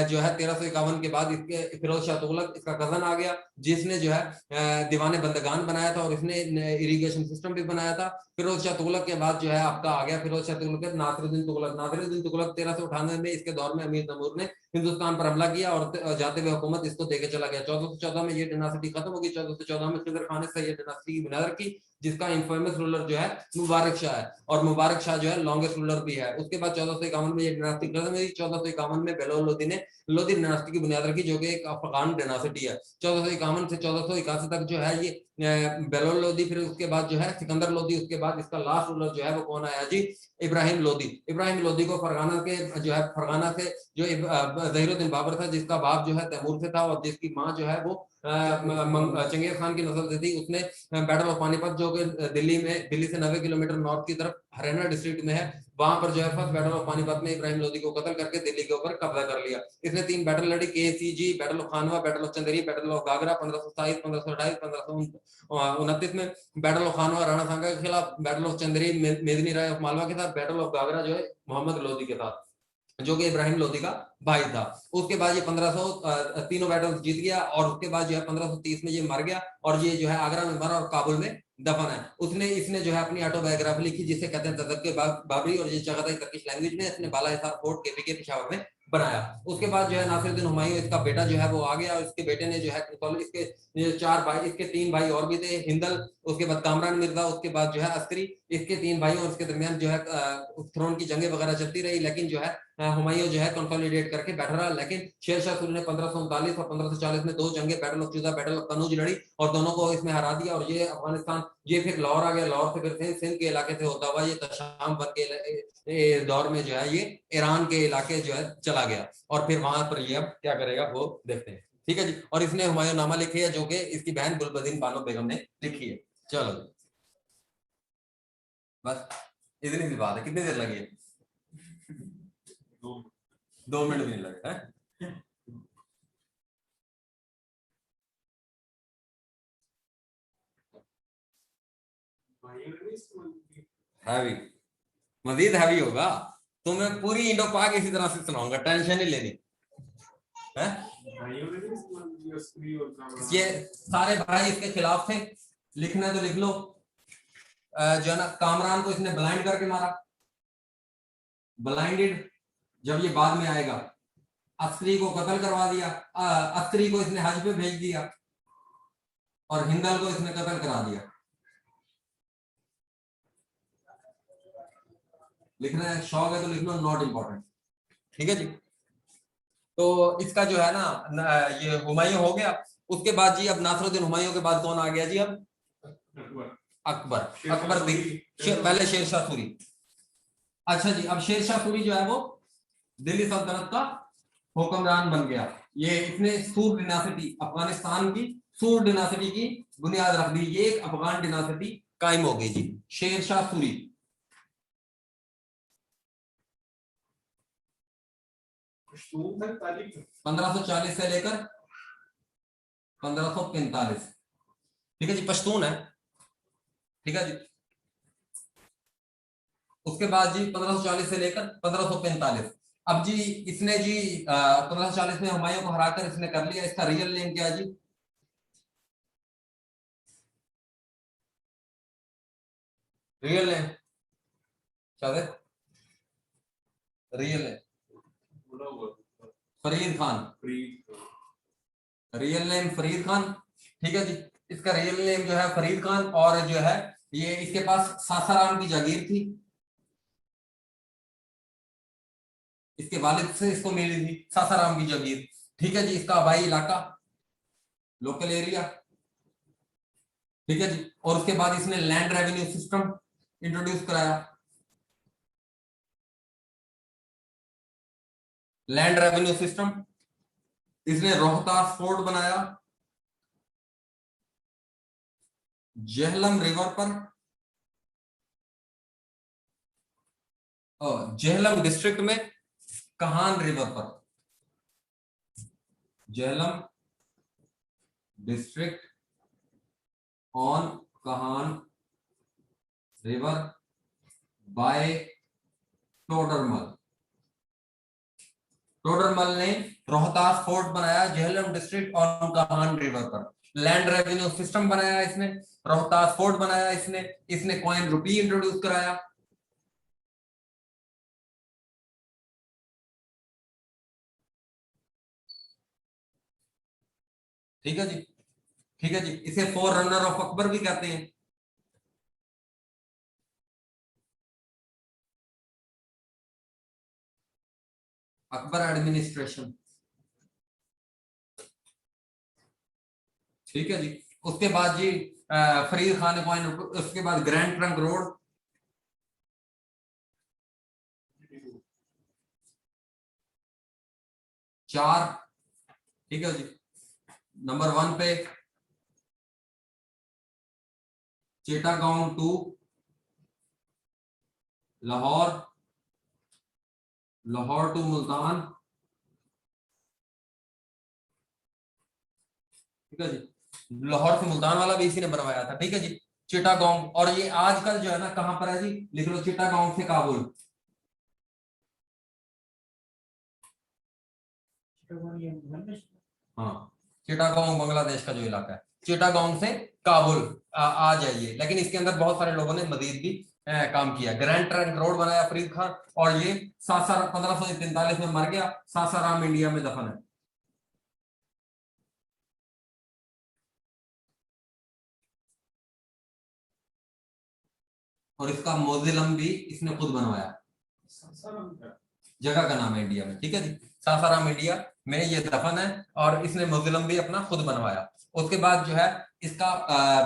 1351 के बाद इसके फिरोज शाह तुगलक इसका कजन आ गया, जिसने जो है दीवाने बंदगान बनाया था और इसने इरिगेशन सिस्टम भी बनाया था। फिरोज शाह तुगलक के बाद जो है आपका आ गया फिरोज शाह तुगलक नासिरुद्दीन तुगलक। नासिरुद्दीन तुगलक 1398 में इसके दौर में अमीर तैमूर ने हिंदुस्तान पर हमला किया और जाते हुए हुकूमत इसको देके चला गया। 1414 में ये डिनासिटी खत्म होगी। 1414 में खिजर खान ने ये डिनासिटी की बुनियाद रखी, जिसका इनफेमस रूलर जो है मुबारक शाह है। और मुबारक शाह जो है लॉन्गेस्ट रूलर भी है। उसके बाद 1451 में ये डिनासिटी खत्म हुई। 1451 में बेलोल लोदी ने लोदी डिनासिटी की बुनियाद रखी, जो कि एक अफगान डिनासिटी है। 1451 से 1481 तक जो है ये बेलोल लोदी, फिर उसके बाद जो है सिकंदर लोदी। उसके बाद इसका लास्ट रूलर जो है वो कौन आया जी? इब्राहिम लोदी। इब्राहिम लोदी को फरगाना के जो है फरगाना से जो ज़हीरुद्दीन बाबर था, जिसका बाप जो है तैमूर से था और जिसकी माँ जो है वो चंगेज खान की नस्ल से थी। उसने बैटल ऑफ पानीपत जो कि दिल्ली से 90 किलोमीटर नॉर्थ की तरफ हरियाणा डिस्ट्रिक्ट में है, वहां पर जो है फर्स्ट बैटल ऑफ पानीपत में इब्राहिम लोदी को कत्ल करके दिल्ली के ऊपर कब्जा कर लिया। इसने 3 बैटल लड़ी, KCG, battle of Khanwa, battle of Chanderi, battle of Ghaghara 1527, 1528, 1529 में। बैटल ऑफ खानवा राणा सांगा के खिलाफ, battle of Chanderi Medini Rai of Malwa के साथ, बैटल ऑफ गागरा जो है मोहम्मद लोदी के साथ जो कि इब्राहिम लोदी का भाई था। उसके बाद ये 1500 तीनों बैटल जीत गया और उसके बाद जो है 1530 में ये मर गया और ये जो है आगरा में मरा और काबुल में दफन है। इसने जो है अपनी ऑटोबायोग्राफी लिखी जिसे कहते हैं तज़क्कुर बाबरी, और ये जगह टर्किश लैंग्वेज में। इसने बाला हिसार फोर्ट KPK पेशावर में बनाया। उसके बाद जो है नासिरुद्दीन हुमायूं इसका बेटा जो है वो आ गया और इसके बेटे ने जो है इसके 4 भाई, इसके 3 भाई और भी थे, हिंदल, उसके बाद कामरान मिर्जा, उसके बाद जो है अस्करी। इसके 3 भाइयों और इसके दरमियान जो है थ्रोन की जंगें वगैरह चलती रही, लेकिन जो है हुमायूं जो है कंसोलिडेट करके बैठा रहा। लेकिन शेर शाह सूरी ने 1539 और 1540 में 2 जंगें बैटल ऑफ चूजा, बैटल ऑफ कनौज लड़ी और दोनों को इसमें हरा दिया। और ये अफगानिस्तान ये फिर लाहौर आ गया, लाहौर से फिर सिंध के इलाके से होता हुआ ये तशाम बन के दौर में जो है ये ईरान के इलाके जो है चला गया और फिर वहां पर ये अब क्या करेगा वो देखते हैं। ठीक है जी। और इसने हुमायूं नामा लिखी है जो कि इसकी बहन गुलबदीन बानो बेगम ने लिखी है। चलो बस इतनी सी बात है। कितनी देर लगी है? 2 मिनट भी नहीं लगे हैं। हैवी, मजीद हैवी होगा। तो मैं पूरी इंडो पाक इसी तरह से सुनाऊंगा, टेंशन ही लेनी है। भाइयों ने भी इस्तेमाल किया स्त्री और कामरान। ये सारे भाई इसके खिलाफ थे, लिखना है तो लिख लो। जो है ना, कामरान को इसने ब्लाइंड करके मारा, ब्लाइंडेड, जब ये बाद में आएगा। अस्करी को कत्ल करवा दिया, अस्करी को इसने हज पे भेज दिया, और हिंदल को इसने कत्ल करा दिया। लिखना है, शौक है तो लिख लो, नॉट इंपॉर्टेंट। ठीक है जी। तो इसका जो है ना, ये हुमायूं हो गया। उसके बाद जी अब नासरुद्दीन हुमायूं के बाद कौन आ गया जी? अब अकबर। अकबर। अकबर पहले शेरशाह सूरी। अच्छा जी, अब शेरशाह सूरी जो है वो दिल्ली सल्तनत का हुक्मरान बन गया। ये इसने सूर डिनासिटी, अफगानिस्तान की सूर डिनासिटी की बुनियाद रख दी। ये एक अफगान डिनासिटी कायम हो गई जी, शेरशाह सूरी। पश्तून था ताजिक था? 1540 से लेकर 1545। ठीक है जी, पश्तून है। ठीक है जी। उसके बाद जी 1540 से लेकर 1545। अब जी इसने जी 1540 में हुमायूं को हराकर इसने कर लिया। इसका रियल नेम क्या है जी? रियल नेम शायद, रियल नेम बोला हुआ था। फरीद खान। फरीद। Real name Farid Khan. ठीक है जी। इसका रियल नेम जो है फरीद खान, और जो है ये इसके पास सासाराम की जागीर थी। इसके वालिद से इसको मिली थी सासाराम की जागीर। ठीक है जी। इसका आबाई इलाका, लोकल एरिया। ठीक है जी। और उसके बाद इसने लैंड रेवेन्यू सिस्टम इंट्रोड्यूस कराया। लैंड रेवेन्यू सिस्टम, इसने रोहतास फोर्ट बनाया जेहलम रिवर पर, जेहलम डिस्ट्रिक्ट में कहान रिवर पर। Jhelum district on Kahan river by Todarmal. Todarmal ने रोहतास फोर्ट बनाया Jhelum district on Kahan river पर। लैंड रेवेन्यू सिस्टम बनाया इसने, रोहतास फोर्ट बनाया इसने, इसने कॉइन रुपी इंट्रोड्यूस कराया। ठीक है जी। ठीक है जी। इसे फोर रनर ऑफ अकबर भी कहते हैं। अकबर एडमिनिस्ट्रेशन। ठीक है जी। उसके बाद जी फरीद खान ने कॉइन, उसके बाद ग्रैंड ट्रंक रोड। चार। ठीक है जी। नंबर 1 पे चिटागोंग टू लाहौर, लाहौर टू मुल्तान। ठीक है जी। लाहौर से मुल्तान वाला भी इसी ने बनवाया था। ठीक है जी। चिटागोंग, और ये आजकल जो है ना कहां पर है जी? लिख लो, चिटागोंग से काबुल। हाँ, चिटागोंग बांग्लादेश का जो इलाका है, चिटागोंग से काबुल आ जाइए। लेकिन इसके अंदर बहुत सारे लोगों ने मजीद भी काम किया। ग्रैंड ट्रंक रोड बनाया फरीद खान, और ये सासाराम 1543 में मर गया। सासाराम इंडिया में दफन है। और इसका मौजिलम भी इसने खुद बनवाया। सासाराम का जगह का नाम है इंडिया में। ठीक है जी। सासाराम इंडिया में ये दफन है, और इसने मौजिलम भी अपना खुद बनवाया। उसके बाद जो है इसका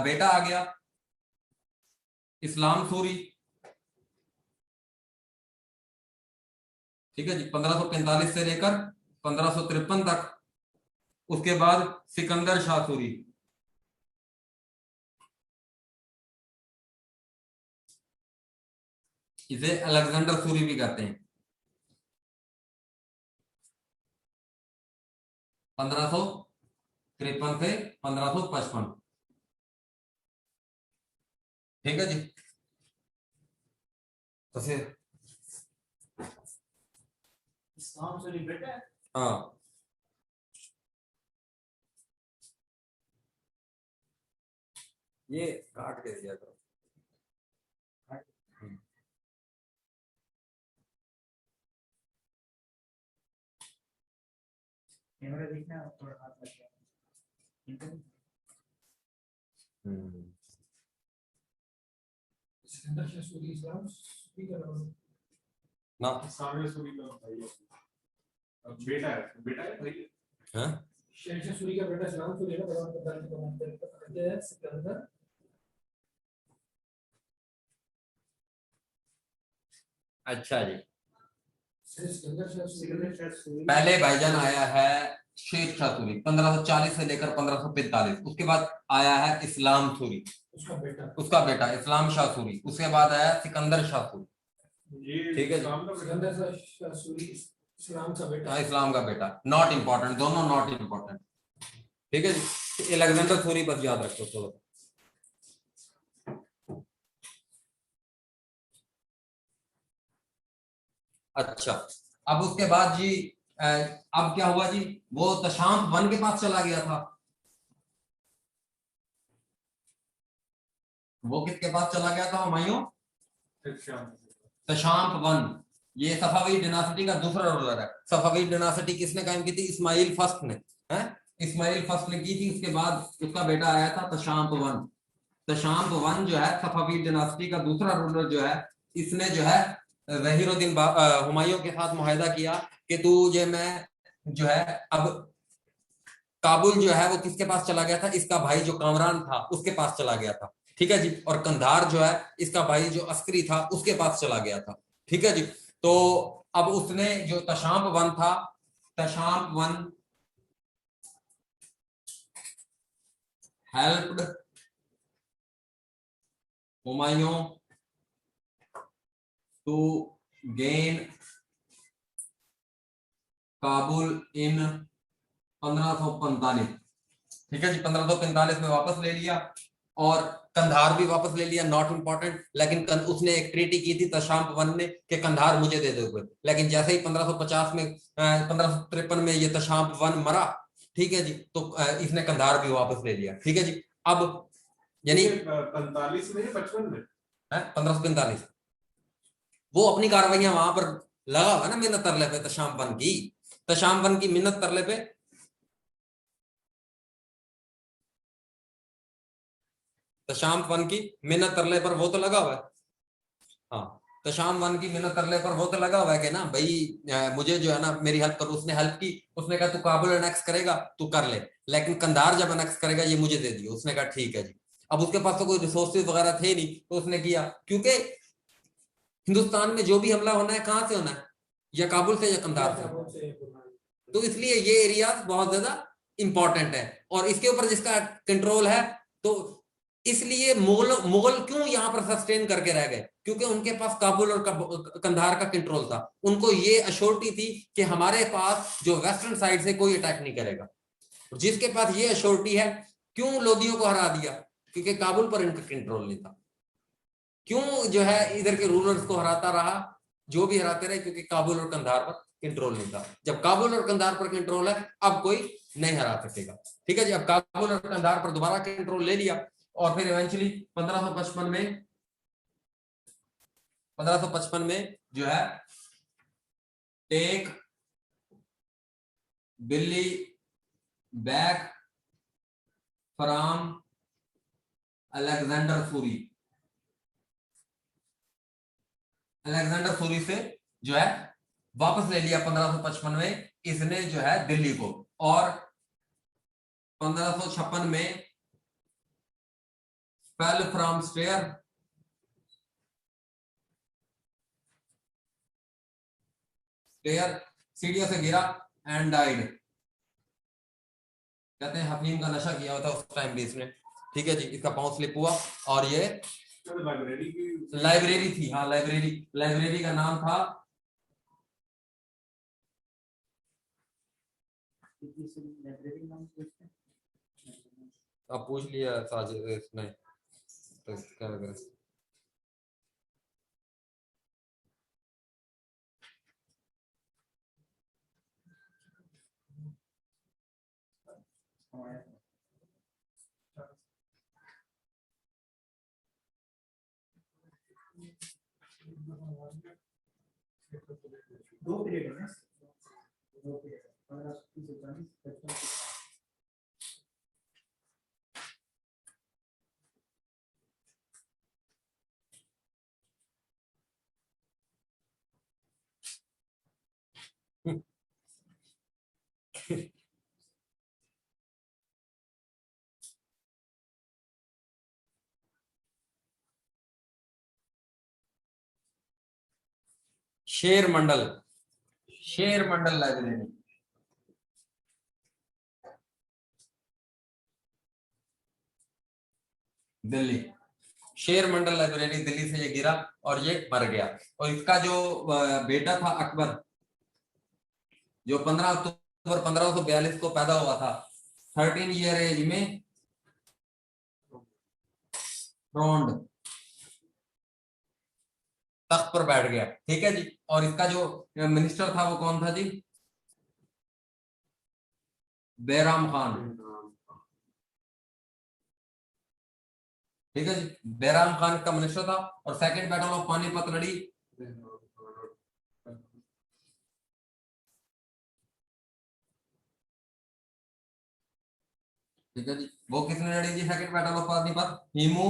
बेटा आ गया इस्लाम सूरी। ठीक है जी। 1545 से लेकर 1553 तक। उसके बाद सिकंदर शाह सूरी। इसे अलेक्जेंडर सूरी भी कहते हैं। 1553 से 1555। ठीक है जी। तो फिर इस्लाम से बेटा है। हाँ ये काट के दिया करो। कैमरा देखना थोड़ा हाथ लग गया। सिकंदर शाह सूरी इस्लाम स्पीकर ना सामने सूरी का भाई है। अब बेटा है भाई। हाँ शहनशाह सूरी का बेटा इस्लाम सूरी है ना, बड़ा प्रधान के कमांडर कहते हैं सिकंदर। अच्छा जी। सिकंदर शाह सूरी पहले भाईजान आया है शेर शाह सूरी 1540 से लेकर 1545। उसके बाद आया है इस्लाम सूरी, उसका बेटा इस्लाम शाह सूरी। उसके बाद आया सिकंदर शाह सूरी। ये ठीक है इस्लाम का सिकंदर शाह सूरी इस्लाम का बेटा। हाँ इस्लाम का बेटा। नॉट इम्पोर्टेंट, दोनों नॉट इम्पोर्टेंट। ठीक है जी। अलेक्जेंडर सूरी बस याद रखो थोड़ा। अच्छा अब उसके बाद जी अब क्या हुआ जी, वो तशाम वन के पास चला गया था। वो किसके पास चला गया था हुमायूं? तशाम वन। ये सफावी डिनासिटी का दूसरा रूलर है। सफावी डिनासिटी किसने कायम की थी? इस्माइल फर्स्ट ने। है इस्माइल फर्स्ट ने की थी। उसके बाद उसका बेटा आया था तशाम वन। तशाम वन जो है सफावी डिनासिटी का दूसरा रूलर जो है, इसने जो है जहीरुद्दीन हुमायूं के साथ मुआहदा किया कि तू जो मैं जो है अब काबुल जो है वो किसके पास चला गया था? इसका भाई जो कामरान था उसके पास चला गया था। ठीक है जी। और कंधार जो है इसका भाई जो अस्करी था उसके पास चला गया था। ठीक है जी। तो अब उसने जो तशाम वन था, Tahmasp one helped Humayun to gain Kabul in 1545। ठीक है जी। 1545 में वापस ले लिया और कंधार भी वापस ले लिया। Not important. लेकिन उसने एक ट्रीटी की थी तशाम वन ने कि कंधार मुझे दे दोगे। लेकिन जैसे ही 1550 में 1553 में ये तशाम वन मरा, ठीक है जी, तो इसने कंधार भी वापस ले लिया। ठीक है जी। अब यानी 45 में 55 में 1545 वो अपनी कार्रवाइयां वहां पर लगा हुआ ना मिन्नत तरले पे। तशाम वन की, तशाम वन की मिन्नत तरले पे तशाम वन की मिन्नत तरले पर वो तो लगा हुआ है। हाँ तशाम वन की मिन्नत तरले पर वो तो लगा हुआ है कि ना भाई मुझे जो है ना मेरी हेल्प करो। उसने हेल्प की। उसने कहा तू काबुल अनेक्स करेगा तू कर ले, लेकिन कंधार जब अनेक्स करेगा ये मुझे दे दियो। उसने कहा ठीक है जी। अब उसके पास तो कोई रिसोर्सेज वगैरह थे नहीं, तो उसने किया। क्योंकि हिंदुस्तान में जो भी हमला होना है कहां से होना है? या काबुल से या कंधार से। तो इसलिए ये एरिया बहुत ज्यादा इंपॉर्टेंट है और इसके ऊपर जिसका कंट्रोल है। तो इसलिए मुगल क्यों यहां पर सस्टेन करके रह गए? क्योंकि उनके पास काबुल और कंधार का कंट्रोल था। उनको ये अश्योरिटी थी कि हमारे पास जो वेस्टर्न साइड से कोई अटैक नहीं करेगा। जिसके पास ये अश्योरिटी है, क्यों लोदियों को हरा दिया? क्योंकि काबुल पर इनका कंट्रोल नहीं था। क्यों जो है इधर के रूलर्स को हराता रहा? जो भी हराते रहे, क्योंकि काबुल और कंधार पर कंट्रोल नहीं था। जब काबुल और कंधार पर कंट्रोल है अब कोई नहीं हरा सकेगा। ठीक है जी। अब काबुल और कंधार पर दोबारा कंट्रोल ले लिया और फिर इवेंचुअली 1555 में जो है take Delhi back from Alexander Suri. Alexander Suri से जो है वापस ले लिया 1555 में इसने जो है दिल्ली को। और 1556 में फेल फ्रॉम स्टेयर सीढ़ियों से गिरा एंड डाइड। कहते हैं हफीम का नशा किया हुआ था उस टाइम भी इसने। ठीक है जी। इसका पांव स्लिप हुआ और ये लाइब्रेरी थी। हाँ लाइब्रेरी का नाम था अब पूछ लिया साजिद इसने तो क्या लग रहा है? दो पीरियड है ना, दो पीरियड 15 से 40 शेर मंडल लाइब्रेरी, दिल्ली। शेर मंडल लाइब्रेरी दिल्ली से ये गिरा और ये मर गया। और इसका जो बेटा था अकबर, जो 15 अक्टूबर 1542 को पैदा हुआ था, 13 ईयर एज में थ्रोन्ड, तख्त पर बैठ गया। ठीक है जी। और इसका जो मिनिस्टर था वो कौन था जी? बैराम खान। ठीक है जी, बैराम खान का मिनिस्टर था। और सेकंड बैटल ऑफ पानीपत लड़ी ठीक है जी, वो किसने लड़ी जी second battle of Panipat? Himu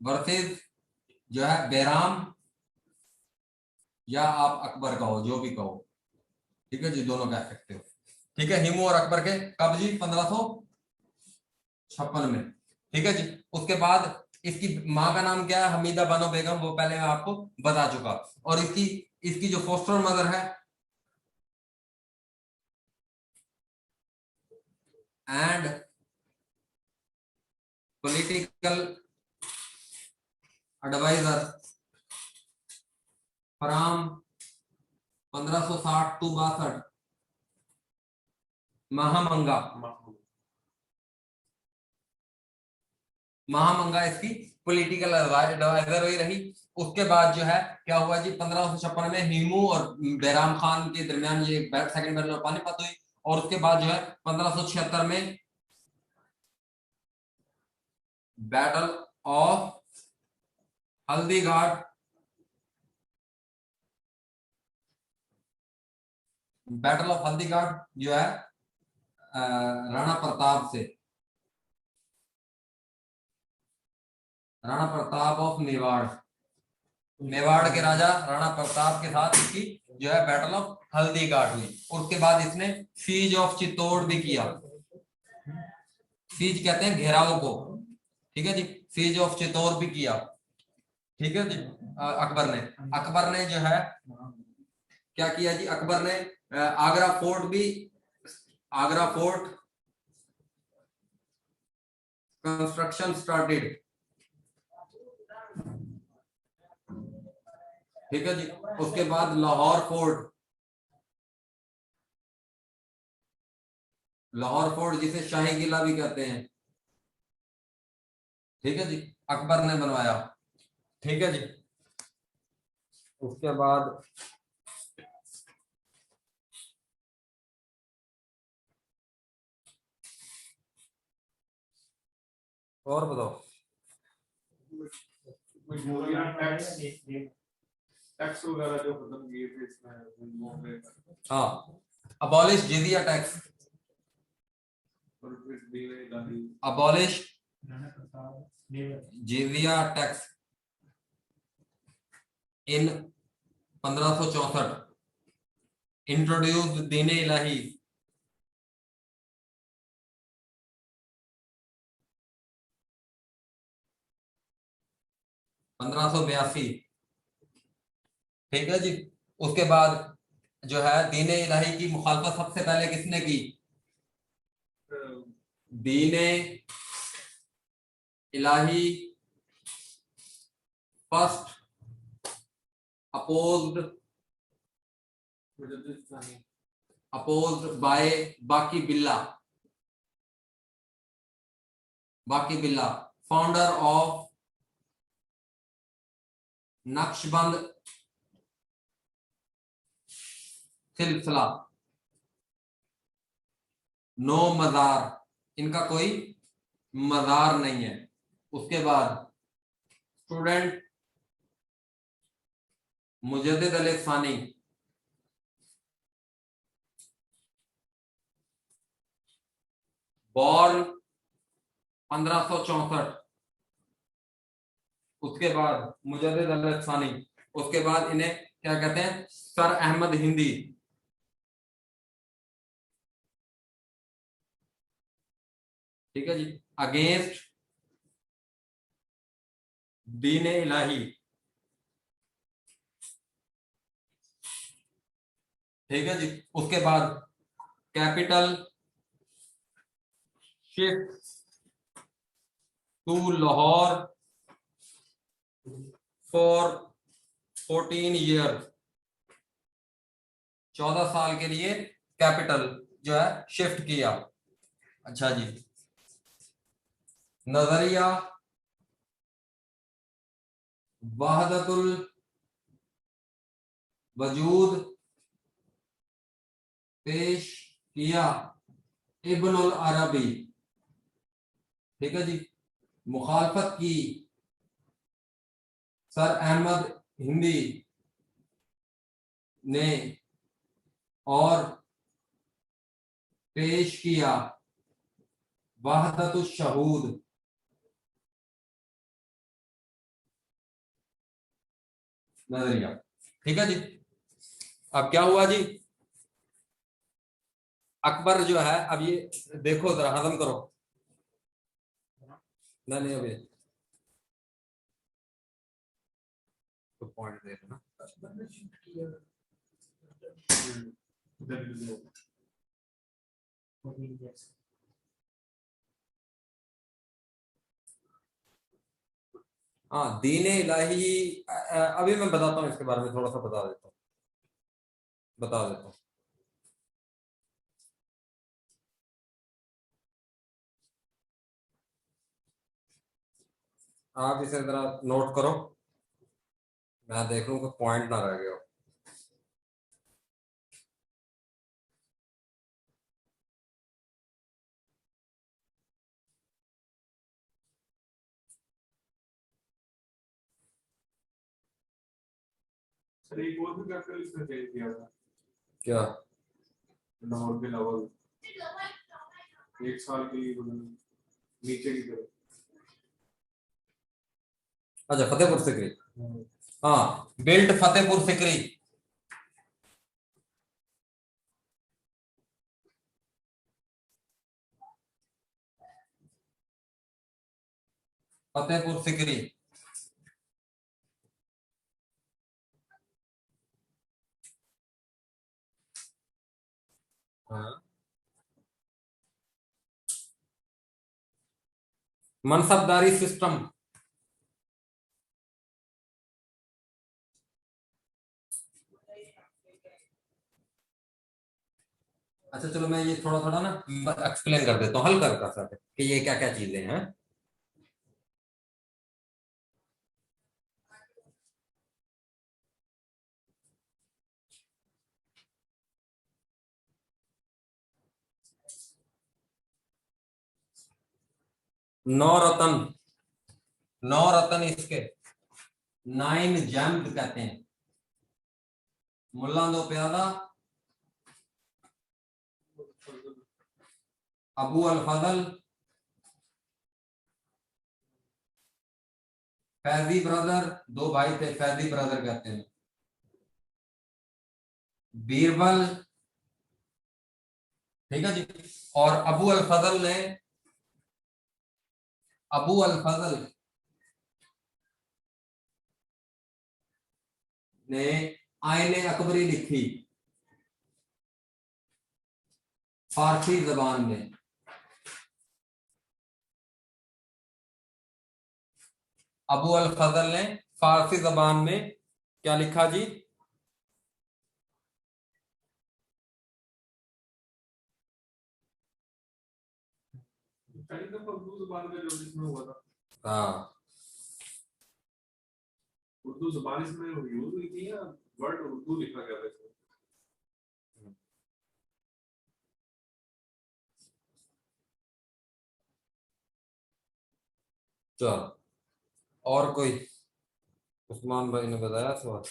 versus जो है बैराम, या आप अकबर कहो, जो भी कहो। ठीक है जी, दोनों कह सकते हो। ठीक है, हिमू और अकबर के कब जी? 1556 में। ठीक है जी। उसके बाद इसकी माँ का नाम क्या है? हमीदा बानो बेगम, वो पहले मैं आपको बता चुका। और इसकी जो फोस्टर मदर है and political adviser from 1560 to 62, Mahamanga इसकी पॉलिटिकल एडवाइजर ही रही। उसके बाद जो है क्या हुआ जी? 1556 में हिमू और बैराम खान के दरमियान ये सेकंड बैटल ऑफ पानीपत हुई। और उसके बाद जो है 1576 में battle of Haldighat, battle of Haldighat जो है राणा प्रताप से, राणा प्रताप ऑफ मेवाड़, मेवाड़ के राजा राणा प्रताप के साथ इसकी जो है बैटल ऑफ हल्दीघाट हुई। उसके बाद इसने सीज ऑफ चित्तौड़ भी किया। सीज कहते हैं घेराव को। ठीक है जी, सीज ऑफ चित्तौड़ भी किया। ठीक है जी। अकबर ने जो है क्या किया जी? अकबर ने आगरा फोर्ट कंस्ट्रक्शन स्टार्टेड। ठीक है जी। उसके बाद लाहौर फोर्ट जिसे शाही किला भी कहते हैं, ठीक है जी, अकबर ने बनवाया। ठीक है जी। उसके बाद और बताओ। टैक्स वगैरह जो खत्म किए थे इसमें, हाँ, abolish jizya tax, abolish jizya tax in 1564, introduced Din Ilahi (1582). ठीक है जी। उसके बाद जो है दीन इलाही की मुखालफत सबसे पहले किसने की? दीन इलाही फर्स्ट अपोज्ड बाय बाकी बिल्ला, फाउंडर ऑफ नक्शबंद सिलसिला। नो मजार, इनका कोई मजार नहीं है। उसके बाद स्टूडेंट मुजद्दिद अली सानी, बॉर्न 1564। उसके बाद मुजद्दिद अली सानी, उसके बाद इन्हें क्या कहते हैं, सर अहमद हिंदी। ठीक है जी। अगेंस्ट दीन इलाही। ठीक है जी। उसके बाद capital shift to Lahore for 14 year, 14 साल के लिए कैपिटल जो है शिफ्ट किया। अच्छा जी। नजरिया वहदतुल वजूद पेश किया इब्नुल अरबी। ठीक है जी। मुखालफत की सर अहमद हिंदी ने और पेश किया वहदतुल शहूद। नजरिया। ठीक है जी। अब क्या हुआ जी, अकबर जो है, अब ये देखो जरा, हजम करो। नहीं अभी तो पॉइंट दे ना। हाँ, दीन इलाही। अभी मैं बताता हूँ इसके बारे में, थोड़ा सा बता देता हूँ। आप इसे जरा नोट करो, मैं देख लूँ कोई पॉइंट ना रह गया हो। सर एक और भी कैपिटल इसने चेंज किया था, क्या? लाहौर के अलावा 1 साल के लिए नीचे की तरफ। अच्छा, फतेहपुर सिकरी। हाँ, बिल्ट फतेहपुर सिकरी। फतेहपुर सिकरी। हाँ। मनसबदारी सिस्टम। अच्छा चलो, मैं ये थोड़ा थोड़ा ना एक्सप्लेन कर देता हूँ, हल कर सकते कि ये क्या क्या चीजें हैं। नौ रतन, 9 रतन इसके 9 जेम्ड कहते हैं। मुल्ला दो प्यादा, अबू अल फजल, फैजी ब्रदर, 2 भाई थे, फैजी ब्रदर कहते हैं। बीरबल। ठीक है जी। और अबू अल फजल ने आईने अकबरी लिखी फारसी जबान में। अबू अल फजल ने फारसी जबान में क्या लिखा जी? पहले तो उर्दू जुबान में जो इसमें हुआ था, हाँ, उर्दू जुबान इसमें यूज हुई थी या वर्ड उर्दू लिखा गया था इसमें? चलो, और कोई? उस्मान भाई ने बताया सवाल।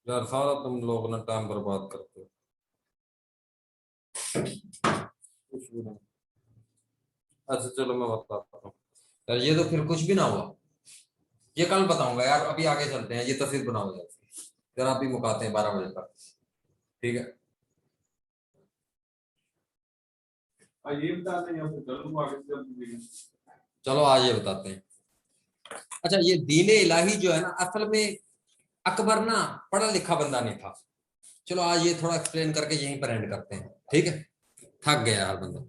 यार सारा तुम लोग ना टाइम बर्बाद करते हो, कुछ भी नहीं। अच्छा चलो मैं बताता हूँ यार, ये तो फिर कुछ भी ना हुआ, ये कल बताऊंगा यार, अभी आगे चलते हैं, ये तस्वीर बनाओ यार, फिर आप ही मुकाते हैं 12 बजे तक, ठीक है? ये बता दें या फिर कर दूं आगे से जल्दी? चलो आज ये बताते हैं। अच्छा, ये दीन इलाही जो है ना, असल में अकबर ना पढ़ा लिखा बंदा नहीं था। चलो आज ये थोड़ा एक्सप्लेन करके यहीं पर एंड करते हैं, ठीक है? थक गया यार बंदा।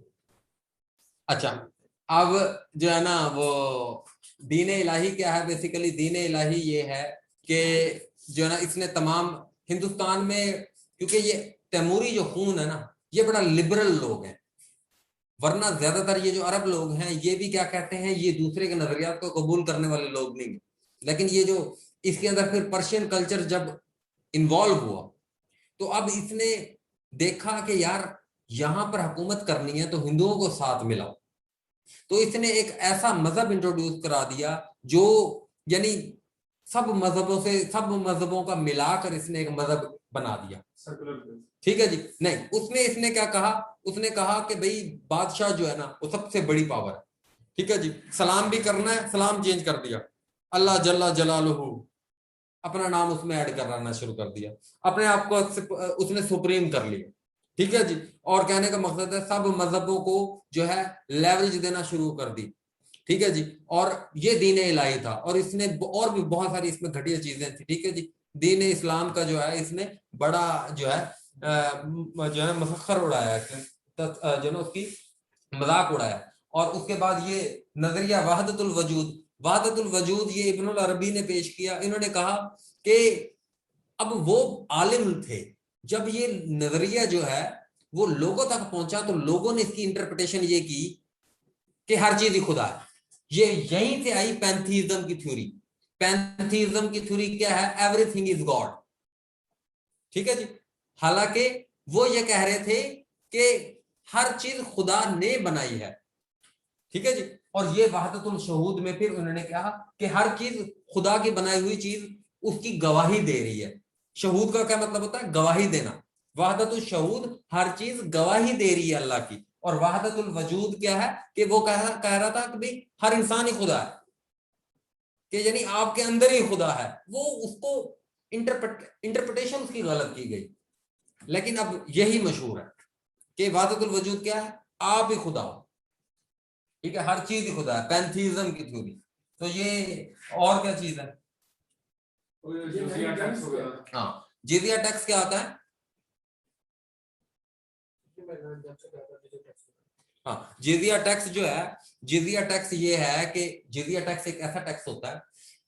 अच्छा, अब जो है ना वो दीन इलाही क्या है, बेसिकली दीन इलाही ये है कि जो है ना इसने तमाम हिंदुस्तान में, क्योंकि ये तैमूरी जो खून है ना, ये बड़ा लिबरल लोग हैं, वरना ज्यादातर ये जो अरब लोग हैं ये भी क्या कहते हैं, ये दूसरे के नजरियात को कबूल करने वाले लोग नहीं है। लेकिन ये जो इसके अंदर फिर पर्शियन कल्चर जब इन्वॉल्व हुआ, तो अब इसने देखा कि यार यहां पर हुकूमत करनी है तो हिंदुओं को साथ मिलाओ, तो इसने एक ऐसा मजहब इंट्रोड्यूस करा दिया जो, यानी सब मजहबों से, सब मजहबों का मिलाकर इसने एक मजहब बना दिया, सेकुलर। ठीक है जी? नहीं, उसमें इसने क्या कहा, उसने कहा कि भाई बादशाह जो है ना वो सबसे बड़ी पावर है, ठीक है जी? सलाम भी करना है, सलाम चेंज कर दिया, अल्लाह जल्ला जलालुहु, अपना नाम उसमें ऐड करना शुरू कर दिया, अपने आप को उसने सुप्रीम कर लिया, ठीक है जी? और कहने का मकसद है सब मजहबों को जो है लेवरेज देना शुरू कर दी, ठीक है जी? और ये दीन इलाही था, और इसने और भी बहुत सारी इसमें घटिया चीजें थी, ठीक है जी? दीन इस्लाम का जो है इसने बड़ा जो है जो है मसखर उड़ाया, जो है ना उसकी मजाक उड़ाया। और उसके बाद ये नजरिया वहदतुल वजूद, वहदतुल वजूद ये इब्नुल अरबी ने पेश किया। इन्होंने कहा कि अब वो आलिम थे, जब ये नजरिया जो है वो लोगों तक पहुंचा तो लोगों ने इसकी इंटरप्रिटेशन ये की कि हर चीज ही खुदा है। ये यहीं से आई पैंथीज्म की थ्योरी। पैंथीज्म की थ्योरी क्या है? एवरीथिंग इज गॉड, ठीक है जी? हालांकि वो ये कह रहे थे कि हर चीज खुदा ने बनाई है, ठीक है जी? और ये वहदतुल शहूद में फिर उन्होंने कहा कि हर चीज खुदा की बनाई हुई चीज उसकी गवाही दे रही है। शहूद का क्या मतलब होता है? गवाही देना। वहदतुल शहूद, हर चीज गवाही दे रही है अल्लाह की। और वहदतुल वजूद क्या है कि वो कह रहा था कि भाई हर इंसान ही खुदा है, कि यानी आपके अंदर ही खुदा है। वो उसको इंटरप्रिटेशन उसकी गलत की गई। लेकिन अब यही मशहूर है कि वहदतुल वजूद क्या है? आप ही खुदा हो, ठीक है? हर चीज ही खुदा है, पैंथीज्म की थ्योरी। तो ये और क्या चीज है? जिजिया टैक्स वगैरह। हाँ, जिजिया टैक्स क्या आता है? हाँ, जिजिया टैक्स जो है, जिजिया टैक्स ये है कि जिजिया टैक्स एक ऐसा टैक्स होता है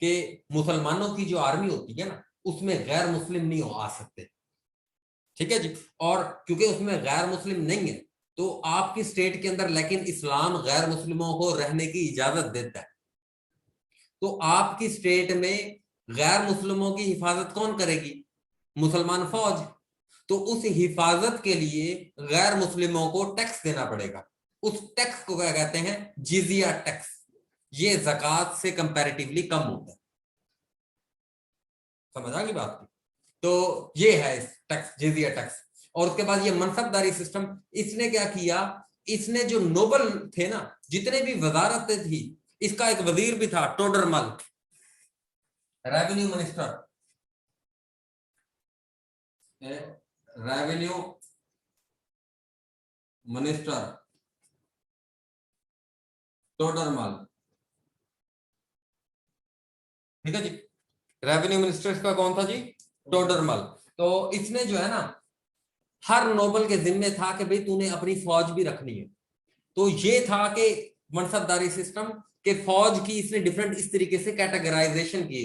कि मुसलमानों की जो आर्मी होती है ना, उसमें गैर मुस्लिम नहीं आ सकते, ठीक है जी? और क्योंकि उसमें गैर मुस्लिम नहीं है तो आपकी स्टेट के अंदर, लेकिन इस्लाम गैर मुस्लिमों को रहने की इजाजत देता है, तो आपकी स्टेट में गैर मुस्लिमों की हिफाजत कौन करेगी? मुसलमान फौज। तो उस हिफाजत के लिए गैर मुस्लिमों को टैक्स देना पड़ेगा। उस टैक्स को क्या कहते हैं? जिजिया टैक्स। ये ज़कात से कंपैरेटिवली कम होता है। समझ आ गई बात की? तो ये है टैक्स, जिजिया टैक्स। और उसके बाद ये मनसबदारी सिस्टम, इसने क्या किया, इसने जो नोबल थे ना, जितने भी वजारतें थी, इसका एक वजीर भी था Todarmal, revenue minister, revenue minister Todarmal, ठीक है जी? रेवेन्यू मिनिस्टर का कौन था जी? टोडरमल। तो इसने जो है ना हर नोबल के जिम्मे था कि भाई तूने अपनी फौज भी रखनी है। तो ये था कि मनसबदारी सिस्टम के फौज की इसने डिफरेंट इस तरीके से कैटेगराइजेशन की,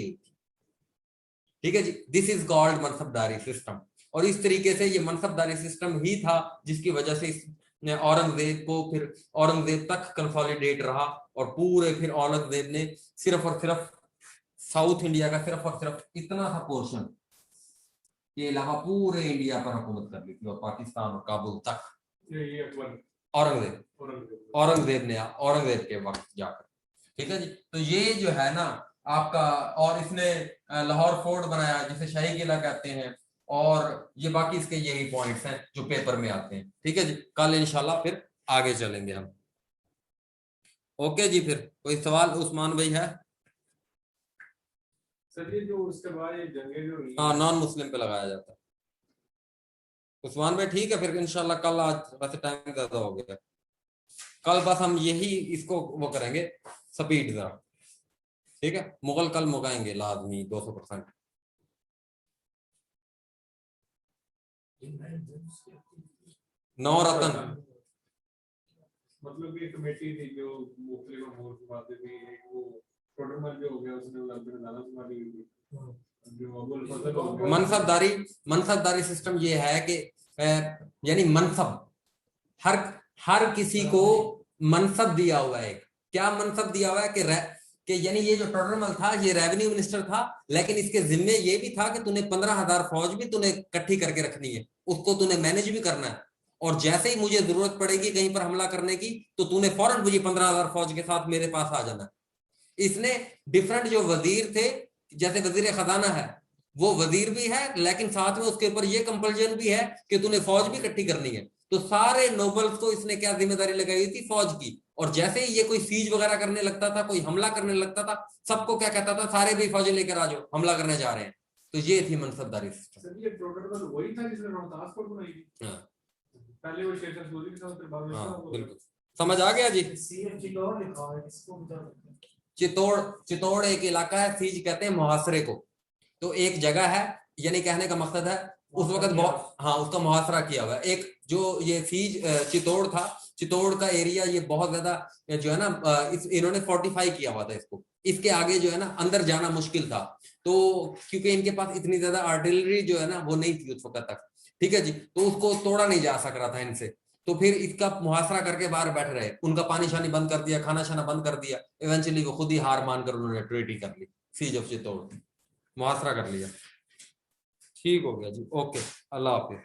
ठीक है जी? This is called mansabdari system. और इस तरीके से ये मनसबदारी सिस्टम ही था जिसकी वजह से औरंगजेब को फिर औरंगजेब तक कंसोलिडेट रहा, और पूरे फिर औरंगजेब ने सिर्फ और सिर्फ साउथ इंडिया का सिर्फ और सिर्फ इतना सा पोर्शन के अलावा पूरे इंडिया पर हुकूमत कर ली थी, और पाकिस्तान और काबुल तक। ये अकबर। औरंगजेब ने औरंगजेब के वक्त जाकर, ठीक है जी। तो ये जो है ना आपका, और इसने लाहौर फोर्ट बनाया जिसे शाही किला कहते हैं, और ये बाकी इसके यही पॉइंट्स हैं जो पेपर में आते हैं, ठीक है जी। कल इंशाल्लाह फिर आगे चलेंगे हम। ओके जी, फिर कोई सवाल उस्मान भाई है? सर ये जो उसके बाद ये जंगें जो हुई, हाँ, नॉन मुस्लिम पे लगाया जाता है। उस्मान भाई ठीक है, फिर इंशाल्लाह कल, आज वैसे टाइम ज्यादा हो गया, कल बस हम यही इसको वो करेंगे स्पीड जरा, ठीक है। मुगल कल मुगाएंगे लाजमी 200%। नौ रतन, मतलब ये कमेटी थी जो मुख्तलिफ अमूर की बातें थी, एक वो टोटरमल जो हो गया उसने उलंपिक अदालत वाली हुई, जो अबुल फजल हो गया। मनसबदारी सिस्टम ये है कि यानी मनसब, हर किसी को मनसब दिया हुआ है। क्या मनसब दिया हुआ है कि यानी ये जो टोडरमल था ये रेवेन्यू मिनिस्टर था, लेकिन इसके जिम्मे ये भी था कि तूने 15,000 फौज भी तूने इकट्ठी करके रखनी है, उसको तूने मैनेज भी करना है, और जैसे ही मुझे जरूरत पड़ेगी कहीं पर हमला करने की तो तूने फौरन मुझे 15,000 फौज के साथ मेरे पास आ जाना। इसने डिफरेंट जो वजीर थे, जैसे वजीर खजाना है वो वजीर भी है, लेकिन साथ में उसके ऊपर ये कंपल्जन भी है कि तूने फौज भी इकट्ठी करनी है। तो सारे नोबल्स को इसने क्या जिम्मेदारी लगाई हुई थी? फौज की। और जैसे ही ये कोई सीज वगैरह करने लगता था, कोई हमला करने लगता था, सबको क्या कहता था? सारे भी फौजें लेकर आ जाओ, हमला करने जा रहे हैं। तो ये थी मनसबदारी सिस्टम। ये टोटरमल वही था जिसने रोहतास फोर्ट बनाई थी। हाँ पहले वो शेरशाह सूरी के साथ, फिर बाद में हाँ, बिल्कुल समझ आ गया जी। चित्तौड़ एक इलाका है, सीज कहते हैं मुहासरे को। तो एक जगह है, यानी कहने का मकसद है उस वक्त बहुत, हाँ, उसका मुहासरा किया हुआ है। एक जो ये सीज चित्तौड़ था, चित्तौड़ का एरिया ये बहुत ज्यादा जो है ना, इन्होंने फोर्टिफाई किया हुआ था इसको। इसके आगे जो है ना अंदर जाना मुश्किल था, तो क्योंकि इनके पास इतनी ज्यादा आर्टिलरी जो है ना वो नहीं थी उस वक्त तक, ठीक है जी। तो उसको तोड़ा नहीं जा सक रहा था इनसे, तो फिर इसका मुहासरा करके बाहर बैठ रहे, उनका पानी शानी बंद कर दिया, खाना शाना बंद कर दिया। इवेंचुअली वो खुद ही हार मानकर उन्होंने ट्रीटी कर ली, सीज ऑफ चित्तौड़, मुहासरा कर लिया। ठीक हो गया जी, ओके, अल्लाह हाफिज।